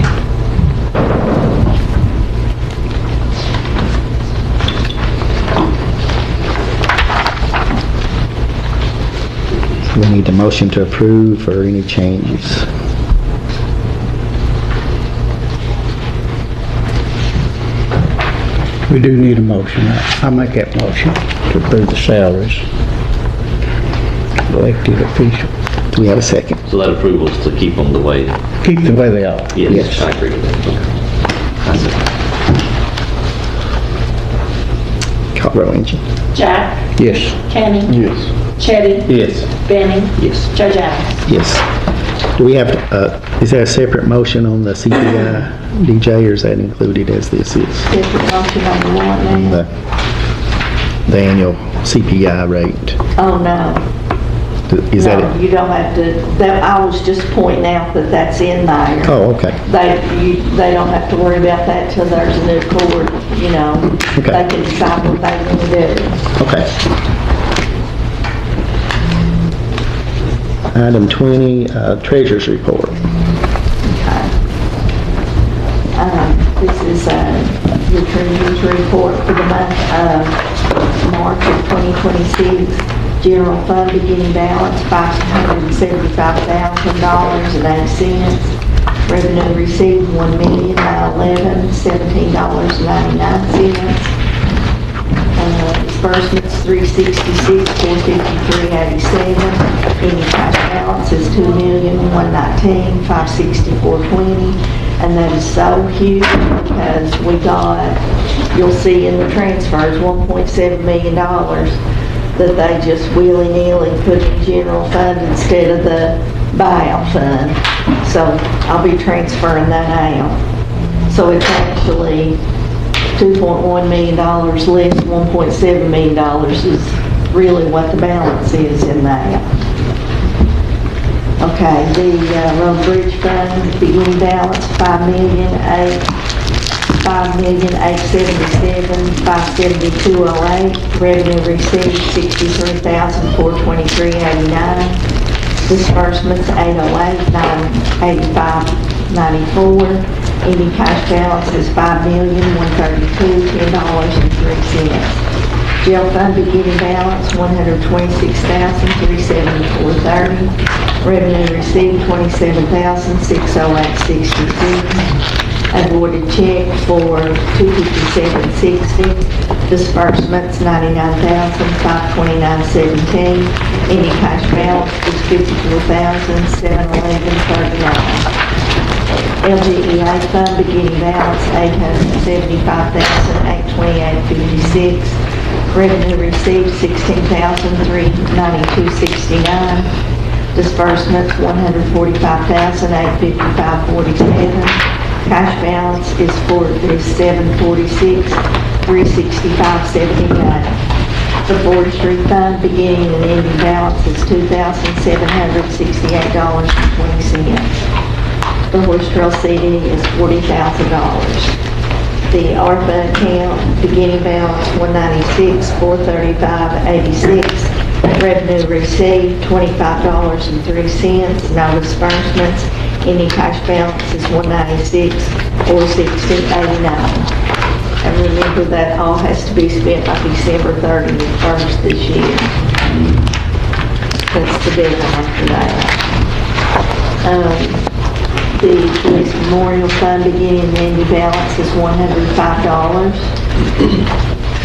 We need a motion to approve or any changes.
We do need a motion. I make that motion to approve the salaries. Elected officials.
Do we have a second?
So that approval is to keep them the way,
Keep the way they are.
yes, I agree with that. Okay. That's it.
Call roll, Angie.
Jack?
Yes.
Kenny?
Yes.
Chetty?
Yes.
Benny?
Yes.
Judge Adams?
Yes. Do we have, is there a separate motion on the CPI, DJ, or is that included as this is?
Different motion on the one now.
The annual CPI rate?
Oh, no.
Is that
No,
it?
you don't have to, I was just pointing out that that's in there.
Oh, okay.
They don't have to worry about that till there's a new court, you know.
Okay.
They can decide what they want to do.
Okay. Item 20, Treasurer's Report.
This is the Treasurer's Report for the month of March of 2026. General fund beginning balance, $575,000.08. Revenue received, $1,911,17.99. Disbursements, $366,453.87. Any cash balance is $2,119,564.20. And that is so huge because we got, you'll see in the transfers, $1.7 million that they just willy-nilly put in general fund instead of the buyout fund. So I'll be transferring that out. So it's actually $2.1 million less, $1.7 million is really what the balance is in that. Okay, the road bridge fund beginning balance $5,877,572.08. Revenue received $63,423.89. Disbursements $808,985.94. Any cash balance is $5,132,10.03. Jail fund beginning balance $126,374.30. Revenue received $27,608.66. Avoided check for $257.60. Disbursements $99,529.17. Any cash balance is $54,711.39. LGEA fund beginning balance $875,828.56. Revenue received $16,392.69. Disbursements $145,855.47. Cash balance is $746,365.79. The forestry fund beginning and ending balance is $2,768.20. The horse trail CD is $40,000. The ARPA account beginning balance $196,435.86. Revenue received $25.03. No disbursements. Any cash balance is $196,460.89. And remember that all has to be spent by December 31st this year. That's the deadline for that. The Police Memorial Fund beginning and ending balance is $105.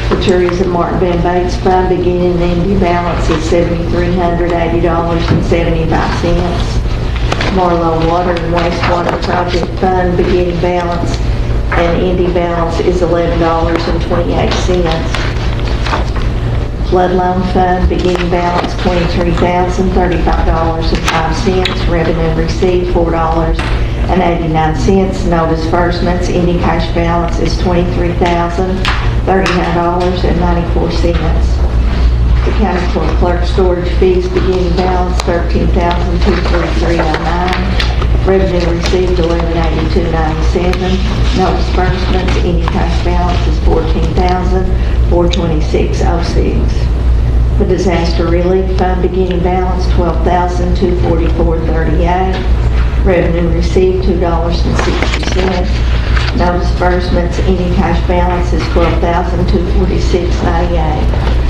The Tourism Martin Van Bates Fund beginning and ending balance is $7,380.75. Marlow Water and Wastewater Project Fund beginning balance and ending balance is $11.28. Flood Loan Fund beginning balance $23,035.05. Revenue received $4.89. No disbursements. Ending cash balance is $23,039.94. The county clerk storage fees beginning balance $13,243.09. Revenue received $1182.97. No disbursements. Ending cash balance is $14,426.06. The disaster relief fund beginning balance $12,244.38. Revenue received $2.60. No disbursements. Ending cash balance is $12,246.98.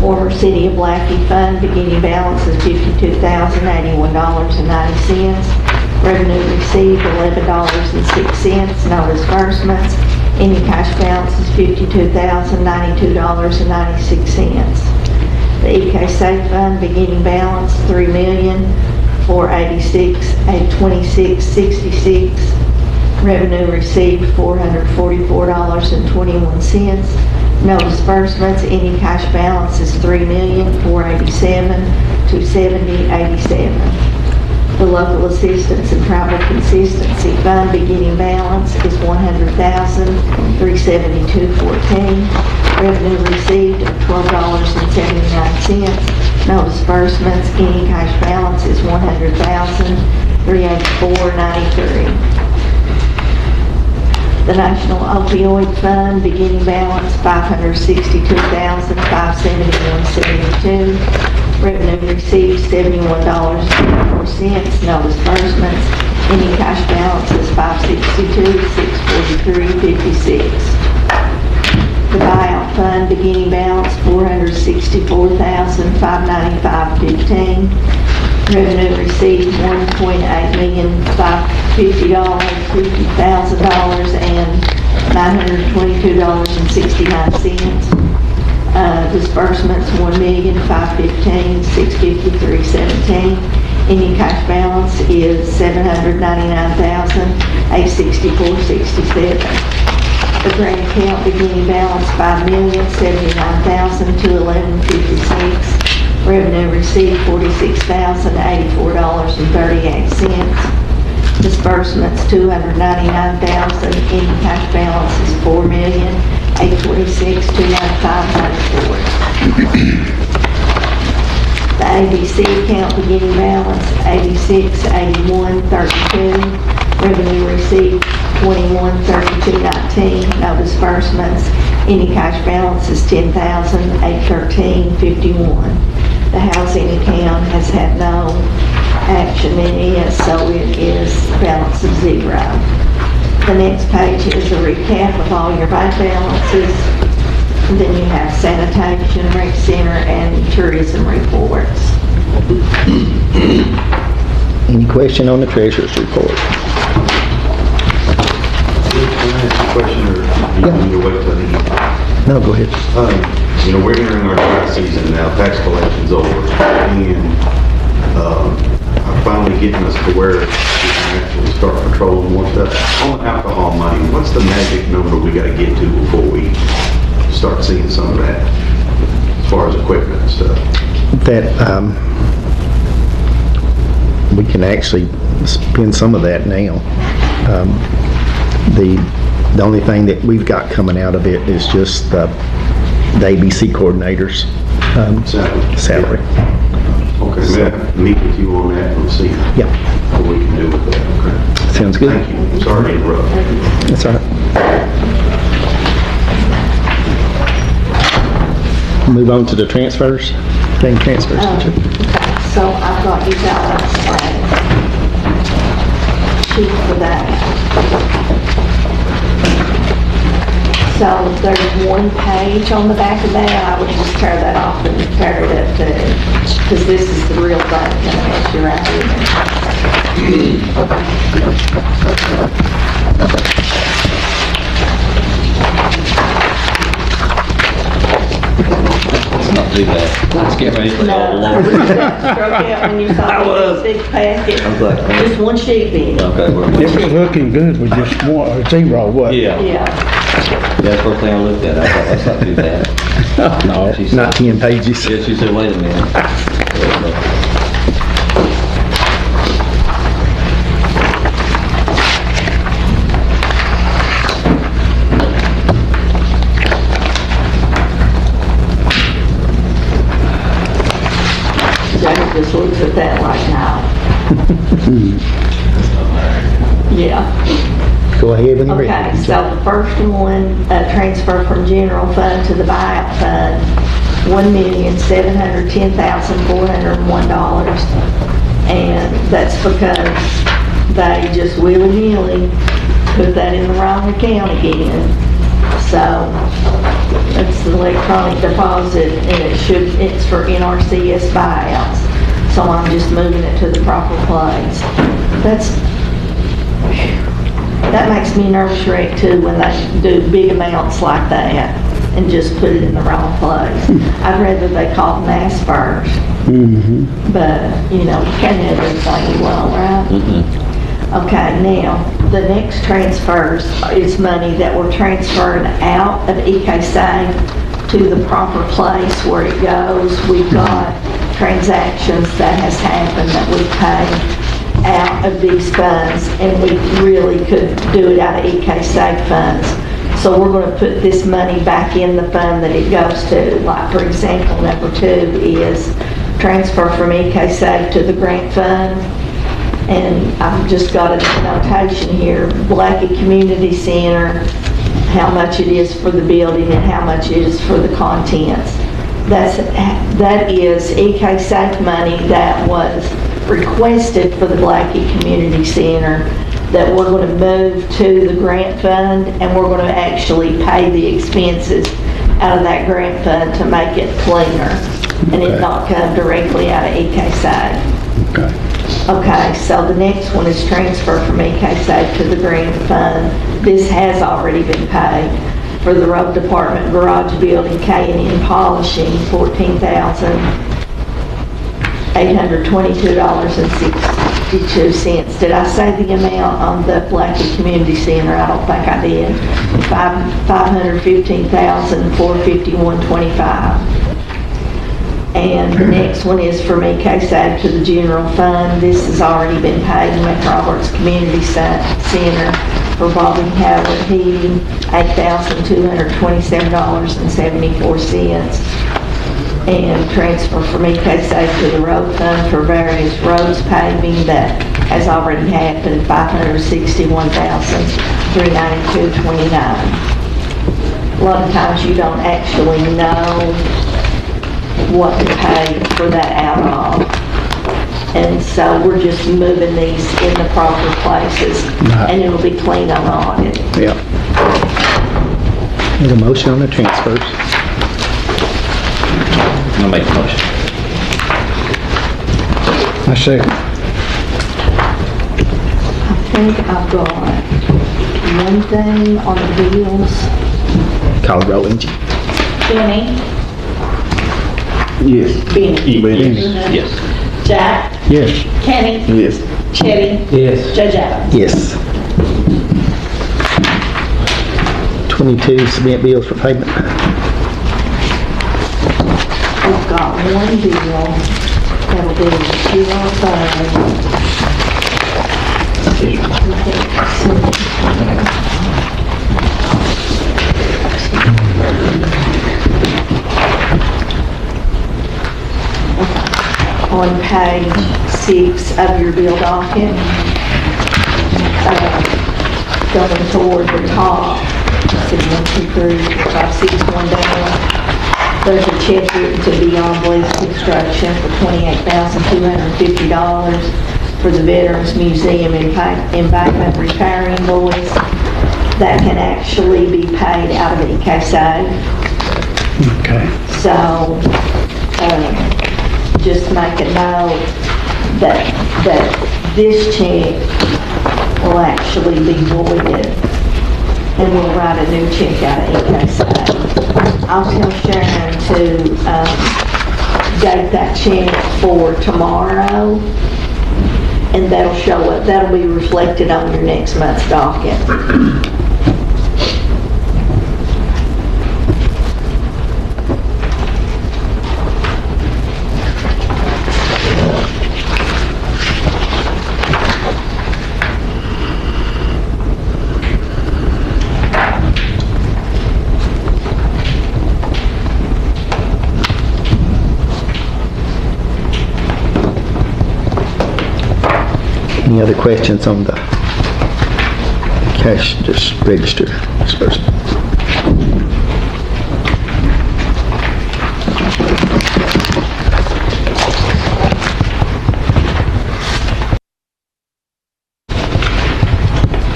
Former City of Blackie Fund beginning balance is $52,081.90. Revenue received $11.06. No disbursements. Any cash balance is $52,092.96. The EK Safe Fund beginning balance $3,486,826.66. Revenue received $444.21. No disbursements. Any cash balance is $3,487,270.87. The local assistance and travel consistency fund beginning balance is $100,372.14. Revenue received of $12.79. No disbursements. Any cash balance is $100,384.93. The National Opioid Fund beginning balance $562,571.72. Revenue received $71.04. No disbursements. Any cash balance is $562,643.56. The buyout fund beginning balance $464,595.15. Revenue received $1,850,000 and $922.69. Disbursements $1,515,653.17. Any cash balance is $799,864.67. The grant account beginning balance $5,079,000 to $11.56. Revenue received $46,084.38. Disbursements $299,000. Any cash balance is $4,826,295.94. The ABC account beginning balance $86,81.32. Revenue received $21,32.19. No disbursements. Any cash balance is $10,813.51. The housing account has had no action in it, so it is balance of zero. The next page is a recap of all your bank balances. And then you have sanitation, rec center, and tourism reports.
Any question on the treasurer's report?
Can I ask a question, or you wait till the end?
No, go ahead.
We're entering our dry season now, tax collection's over, and I'm finally getting us to where we can actually start controlling more stuff. On the alcohol money, what's the magic number we gotta get to before we start seeing some of that, as far as equipment and stuff?
That, we can actually spend some of that now. The only thing that we've got coming out of it is just the ABC coordinators' salary.
Okay, may I meet with you on that and see
Yeah,
what we can do with that, okay?
sounds good.
Thank you, sorry to interrupt.
That's all right. Move on to the transfers. Thing transfers.
Okay, so I've got you guys a sheet for that. So there's one page on the back of that. I would just tear that off and tear it up too, because this is the real thing that has you right
Let's not do that. Let's get ready for all
No,
along.
struck out when you saw this big packet.
I was like,
Just one sheet being.
okay,
It was looking good with just one, or zero, what?
yeah.
Yeah.
That's the first thing I looked at. I thought, let's not do that.
No,
She said-
not 10 pages.
Yeah, she said, wait a minute.
Jack just looks at that like, no. Yeah.
Go ahead when you're
Okay,
ready.
so the first one, transfer from general fund to the buyout fund, $1,710,401. And that's because they just willy-nilly put that in the wrong account again. So it's the electronic deposit, and it's for NRCS buyouts. So I'm just moving it to the proper place. That makes me nervous wreck too, when they do big amounts like that and just put it in the wrong place. I'd rather they call them mass first. But, you can't have everything you want, right? Okay, now, the next transfers is money that we're transferring out of EK-Save to the proper place where it goes. We've got transactions that has happened that we paid out of these funds, and we really could do it out of EK Safe funds. So we're going to put this money back in the fund that it goes to. Like, for example, number 2 is transfer from EK Safe to the grant fund. And I've just got a notation here, Blackie Community Center, how much it is for the building and how much it is for the contents. That is EK Safe money that was requested for the Blackie Community Center that we're going to move to the grant fund, and we're going to actually pay the expenses out of that grant fund to make it cleaner and it not come directly out of EK Safe. Okay, so the next one is transfer from EK Safe to the grant fund. This has already been paid for the road department garage building, K&N polishing, $14,822.62. Did I say the amount on the Blackie Community Center? I don't think I did. $515,451.25. And the next one is from EK Safe to the general fund. This has already been paid. McRoberts Community Center for Bobby Howard Heating, $8,227.74. And transfer from EK Safe to the road fund for various roads paving that has already happened, $561,392.29. A lot of times you don't actually know what to pay for that out of. And so we're just moving these in the proper places, and it'll be clean on audit.
Yep. Need a motion on the transfers.
I'll make the motion.
I second.
I think I've got one thing on the bills.
Call the roll, Angie.
Benny?
Yes.
Benny?
Yes.
Jack?
Yes.
Kenny?
Yes.
Chetty?
Yes.
Judge Adams?
Yes. 22, submit bills for payment.
We've got one bill that'll be on page 6 of your bill docket, going toward the top, 1, 2, 3, 4, 5, 6, going down. There's a check here to Beyond Bliss Construction for $28,250 for the Veterans Museum embankment repair invoice. That can actually be paid out of EK Safe.
Okay.
So, just make a note that this check will actually be voided, and we'll write a new check out of EK Safe. I'll tell Sharon to date that check for tomorrow, and that'll show up, that'll be reflected on your next month's docket.
Any other questions on the cash just register disbursement?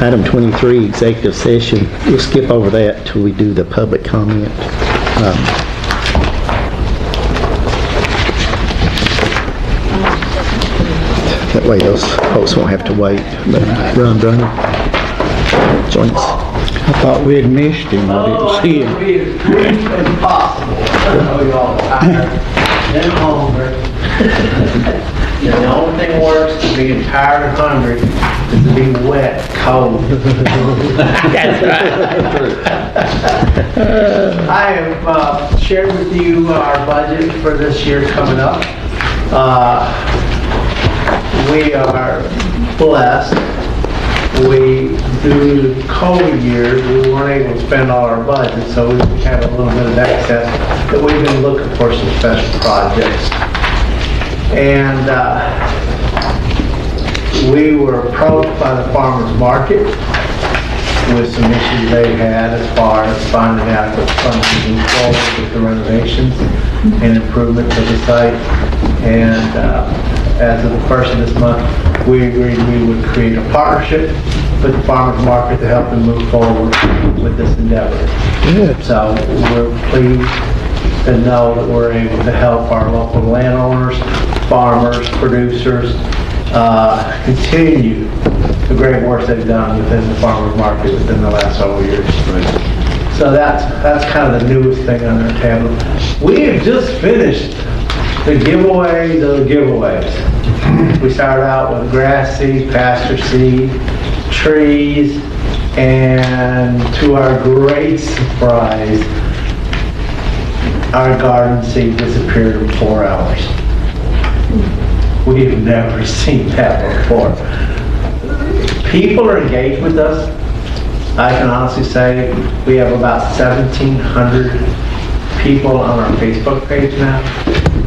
Item 23, executive session. We'll skip over that till we do the public comment. That way those folks won't have to wait. But run, join us.
I thought we had missed him. I didn't see him.
Be as brief as possible. I know y'all are tired, then hungry. And the only thing worse than being tired and hungry is to be wet, cold.
That's right.
I have shared with you our budget for this year coming up. We are blessed. We, due to COVID years, we weren't able to spend all our budget, so we had a little bit of excess that we've been looking for some special projects. And we were approached by the farmers market with some issues they had as far as finding adequate funds to move forward with the renovations and improvement to the site. And as of the first of this month, we agreed we would create a partnership with the farmers market to help them move forward with this endeavor.
Good.
So we're pleased to know that we're able to help our local landowners, farmers, producers, continue the great work they've done within the farmers market within the last several years. So that's kind of the newest thing on our table. We have just finished the giveaways of the giveaways. We started out with grass seed, pasture seed, trees, and to our great surprise, our garden seed disappeared in 4 hours. We've never seen that before. People are engaged with us. I can honestly say we have about 1,700 people on our Facebook page now,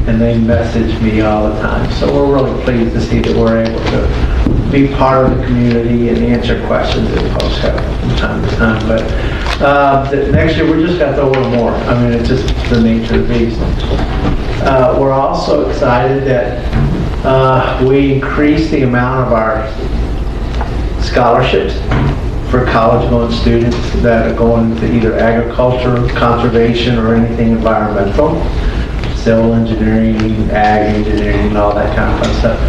and they message me all the time. So we're really pleased to see that we're able to be part of the community and answer questions that folks have from time to time. But next year we're just going to throw a little more. I mean, it's just the nature of the beast. We're also excited that we increased the amount of our scholarships for college-going students that are going to either agriculture, conservation, or anything environmental, civil engineering, ag engineering, all that kind of fun stuff.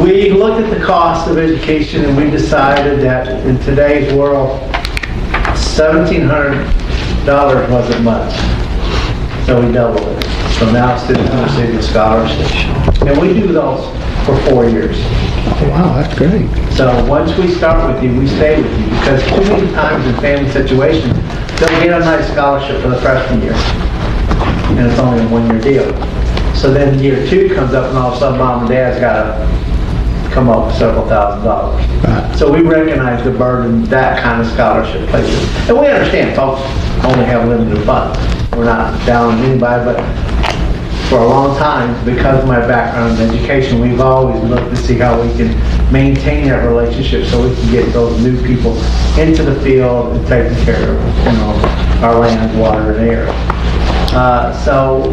We looked at the cost of education and we decided that in today's world, $1,700 wasn't much. So we doubled it. So now students are receiving scholarships. And we do those for 4 years.
Oh, wow, that's great.
So once we start with you, we stay with you, because too many times in family situations, they'll get a nice scholarship for the freshman year, and it's only a 1-year deal. So then year 2 comes up, and all of a sudden mom and dad's got to come up with several $1,000s.
Right.
So we recognize the burden that kind of scholarship places. And we understand folks only have limited funds. We're not down on anybody, but for a long time, because of my background in education, we've always looked to see how we can maintain that relationship so we can get those new people into the field and taking care of, our land, water, and air. So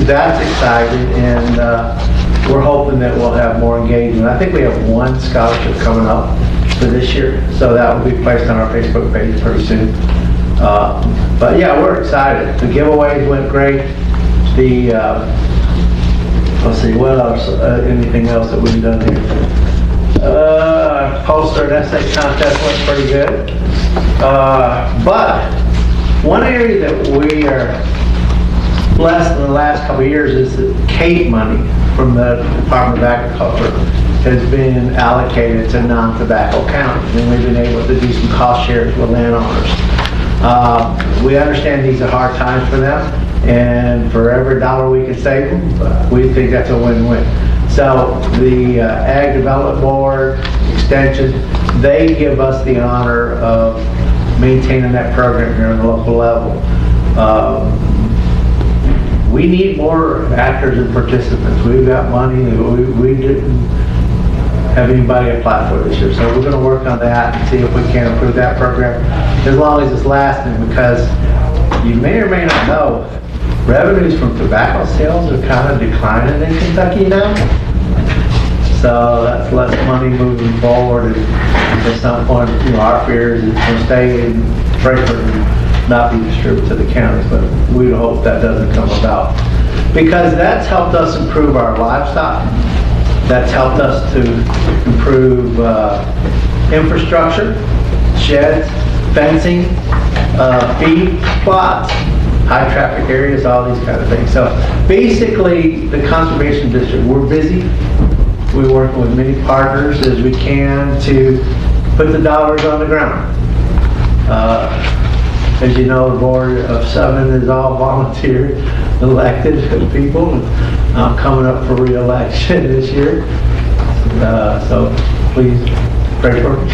that's exciting, and we're hoping that we'll have more engagement. I think we have 1 scholarship coming up for this year, so that will be placed on our Facebook page pretty soon. But yeah, we're excited. The giveaways went great. The, let's see, what else, anything else that we've done here? Poster and essay contest went pretty good. But one area that we are blessed in the last couple of years is that CAPE money from the Department of Agriculture has been allocated to non-tobacco counties, and we've been able to do some cost shares with landowners. We understand these are hard times for them, and for every dollar we can save them, we think that's a win-win. So the Ag Development Board, Extension, they give us the honor of maintaining that program here on the local level. We need more actors and participants. We've got money that we didn't have anybody apply for this year. So we're going to work on that and see if we can improve that program as long as it's lasting, because you may or may not know, revenues from tobacco sales are kind of declining in Kentucky now. So that's less money moving forward, and at some point, our fear is it's going to stay in Frankfurt and not be distributed to the counties, but we hope that doesn't come about. Because that's helped us improve our livestock. That's helped us to improve infrastructure, sheds, fencing, feed plots, high traffic areas, all these kind of things. So basically, the Conservation District, we're busy. We're working with many partners as we can to put the dollars on the ground. As you know, the board of 7 is all volunteer elected people. I'm coming up for re-election this year. So please pray for me.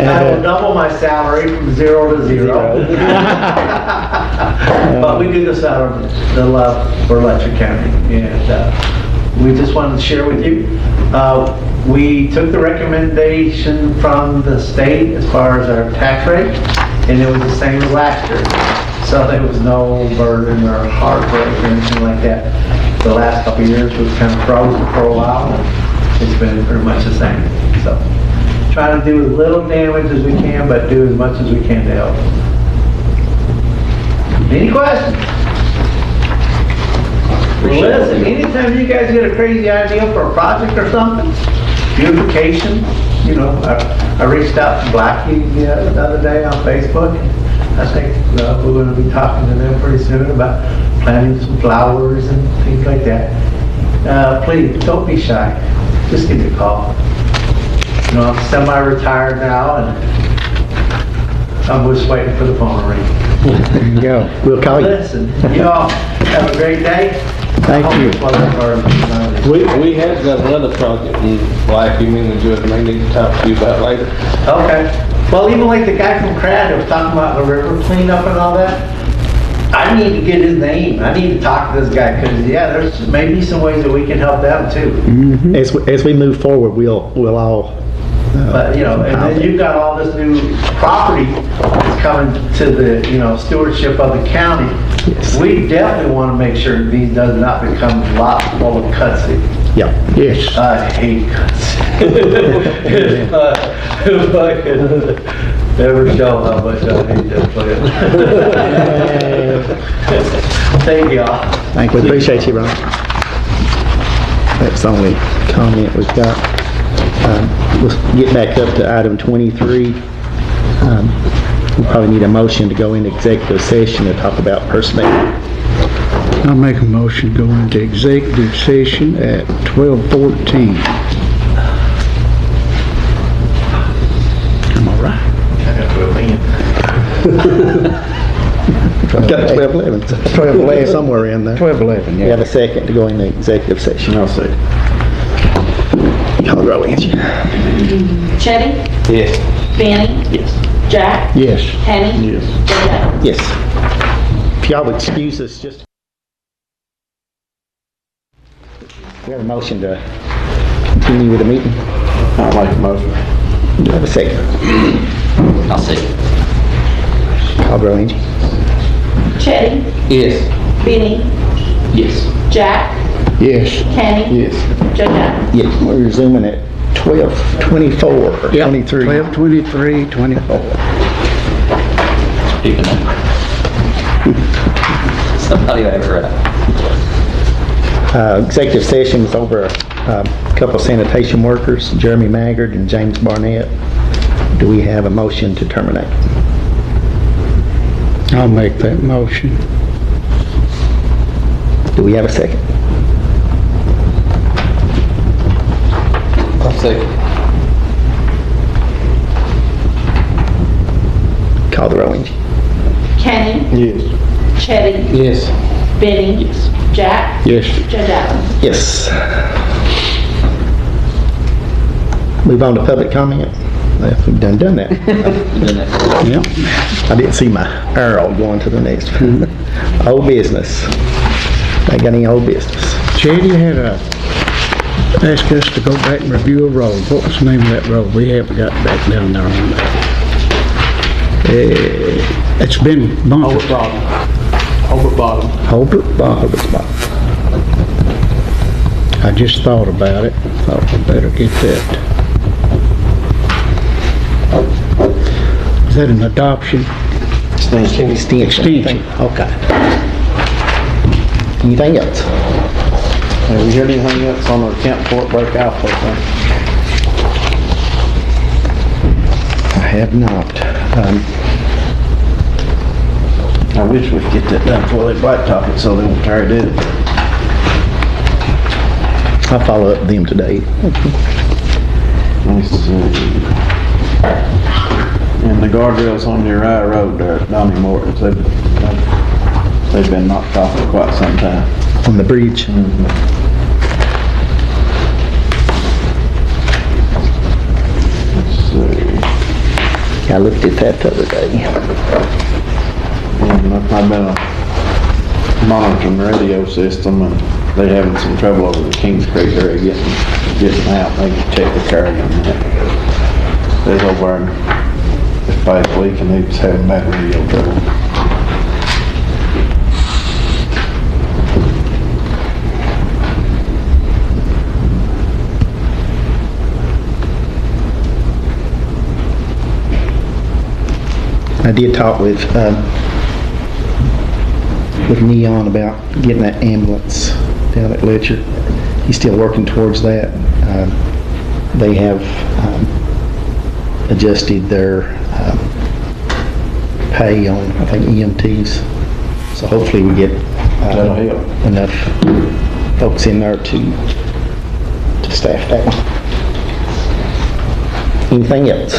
I will double my salary from 0 to 0. But we do this out of the love for Letcher County, and we just wanted to share with you. We took the recommendation from the state as far as our tax rate, and it was the same as last year. So there was no burden or heartbreak or anything like that. The last couple of years was kind of frozen for a while, and it's been pretty much the same. So trying to do as little damage as we can, but do as much as we can to help. Any questions? Well, listen, anytime you guys get a crazy idea for a project or something, beautification, you know, I reached out to Blackie the other day on Facebook. I think we're going to be talking to them pretty soon about planting some flowers and things like that. Please, don't be shy. Just give me a call. You know, I'm semi-retired now, and I'm just waiting for the phone to ring.
There you go. We'll call you.
Listen, y'all have a great day.
Thank you.
We have got another project in Blackie, me and Judge may need to talk to you about later.
Okay. Well, even like the guy from Crad that was talking about the river cleanup and all that, I need to get his name. I need to talk to this guy, because, yeah, there's maybe some ways that we can help them too.
Mm-hmm. As we move forward, we'll all.
But, you know, and then you've got all this new property that's coming to the, you know, stewardship of the county.
Yes.
We definitely want to make sure these does not become a lot full of cutscenes.
Yeah. Yes.
I hate cutscenes. If I could never show how much I hate that plan. Thank y'all.
Thank you. We appreciate you, Ron. That's the only comment we've got. We'll get back up to item 23. We probably need a motion to go into executive session to talk about personnel.
I'll make a motion to go into executive session at 12:14.
I'm all right. I've got 12:11. 12:11 somewhere in there.
12:11,
We
yeah.
have a second to go into executive session. I'll second. Call the roll, Angie.
Chetty?
Yes.
Benny?
Yes.
Jack?
Yes.
Kenny?
Yes.
JJ?
Yes. If y'all would excuse us just. We have a motion to continue with the meeting.
I'll make a motion.
Do I have a second?
I'll see.
Call the roll, Angie.
Chetty?
Yes.
Benny?
Yes.
Jack?
Yes.
Kenny?
Yes.
JJ?
Yes, we're resuming at 12:24 or 23.
12:23, 24.
Speaking of. Somebody ever
Executive session was over a couple of sanitation workers, Jeremy Maggard and James Barnett. Do we have a motion to terminate?
I'll make that motion.
Do we have a second?
I'll second.
Call the roll, Angie.
Kenny?
Yes.
Chetty?
Yes.
Benny? Yes. Jack?
Yes.
JJ?
Yes. Move on to public comment. If we've done that.
Yep.
I didn't see my arrow going to the next one. Old business. Ain't got any old business.
Chetty had asked us to go back and review a road. What was the name of that road? We haven't got back down there on that. It's been bumped.
Over bottom.
Holbrook Bottom.
I just thought about it. Thought we better get that. Is that an adoption?
Extension.
Extension.
Okay. Anything else?
Have we heard anything else on our camp court break off?
I have not.
I wish we'd get that done before they blacktop it so they won't try to do it.
I'll follow up with them today.
Let me see. And the guardrails on your right road there at Donnie Morton's, they've been knocked off for quite some time.
On the bridge. I looked at that the other day.
And I've been monitoring the radio system, and they having some trouble over the Kings Creek area getting out. They can check the carrier on that. There's over in this past week, and they was having bad radio trouble.
I did talk with Neon about getting that ambulance down at Letcher. He's still working towards that. They have adjusted their pay on, I think, EMTs. So hopefully we get enough folks in there to staff that one. Anything else?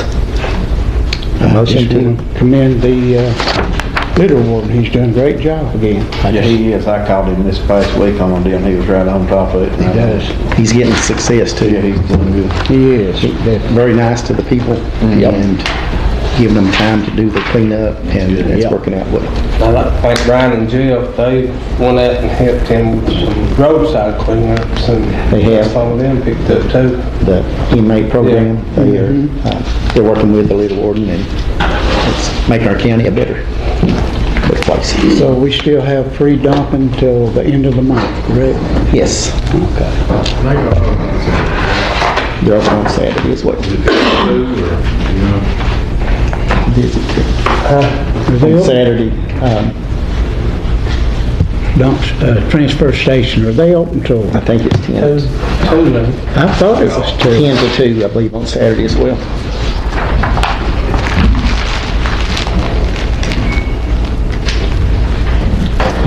A motion to
commend the litter warden. He's done a great job again.
Yeah, he is. I called him this past week on a deal, and he was right on top of it.
He does.
He's getting success too.
Yeah, he's doing good.
He is.
Very nice to the people and giving them time to do the cleanup, and it's working out well.
I'd like to thank Brian and Jeff. They went out and helped him with some roadside cleanups, and
They have.
some of them picked up too.
The inmate program, they're working with the litter warden, and it's making our county a better place.
So we still have free dumping till the end of the month, correct?
Yes.
Okay.
They're open on Saturday as well. On Saturday,
Transfer station, are they open till?
I think it's 10.
I thought it was
10 to 2, I believe, on Saturday as well.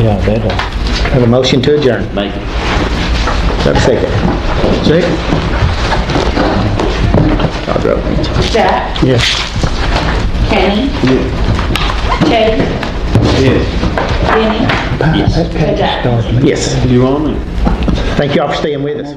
Yeah, that.
Have a motion to adjourn.
Make it.
Have a second.
Second?
I'll drop it.
Jack,
Yes.
Kenny, Chad, Benny,
That
Jack.
started me.
Yes.
You on it?
Thank you all for staying with us.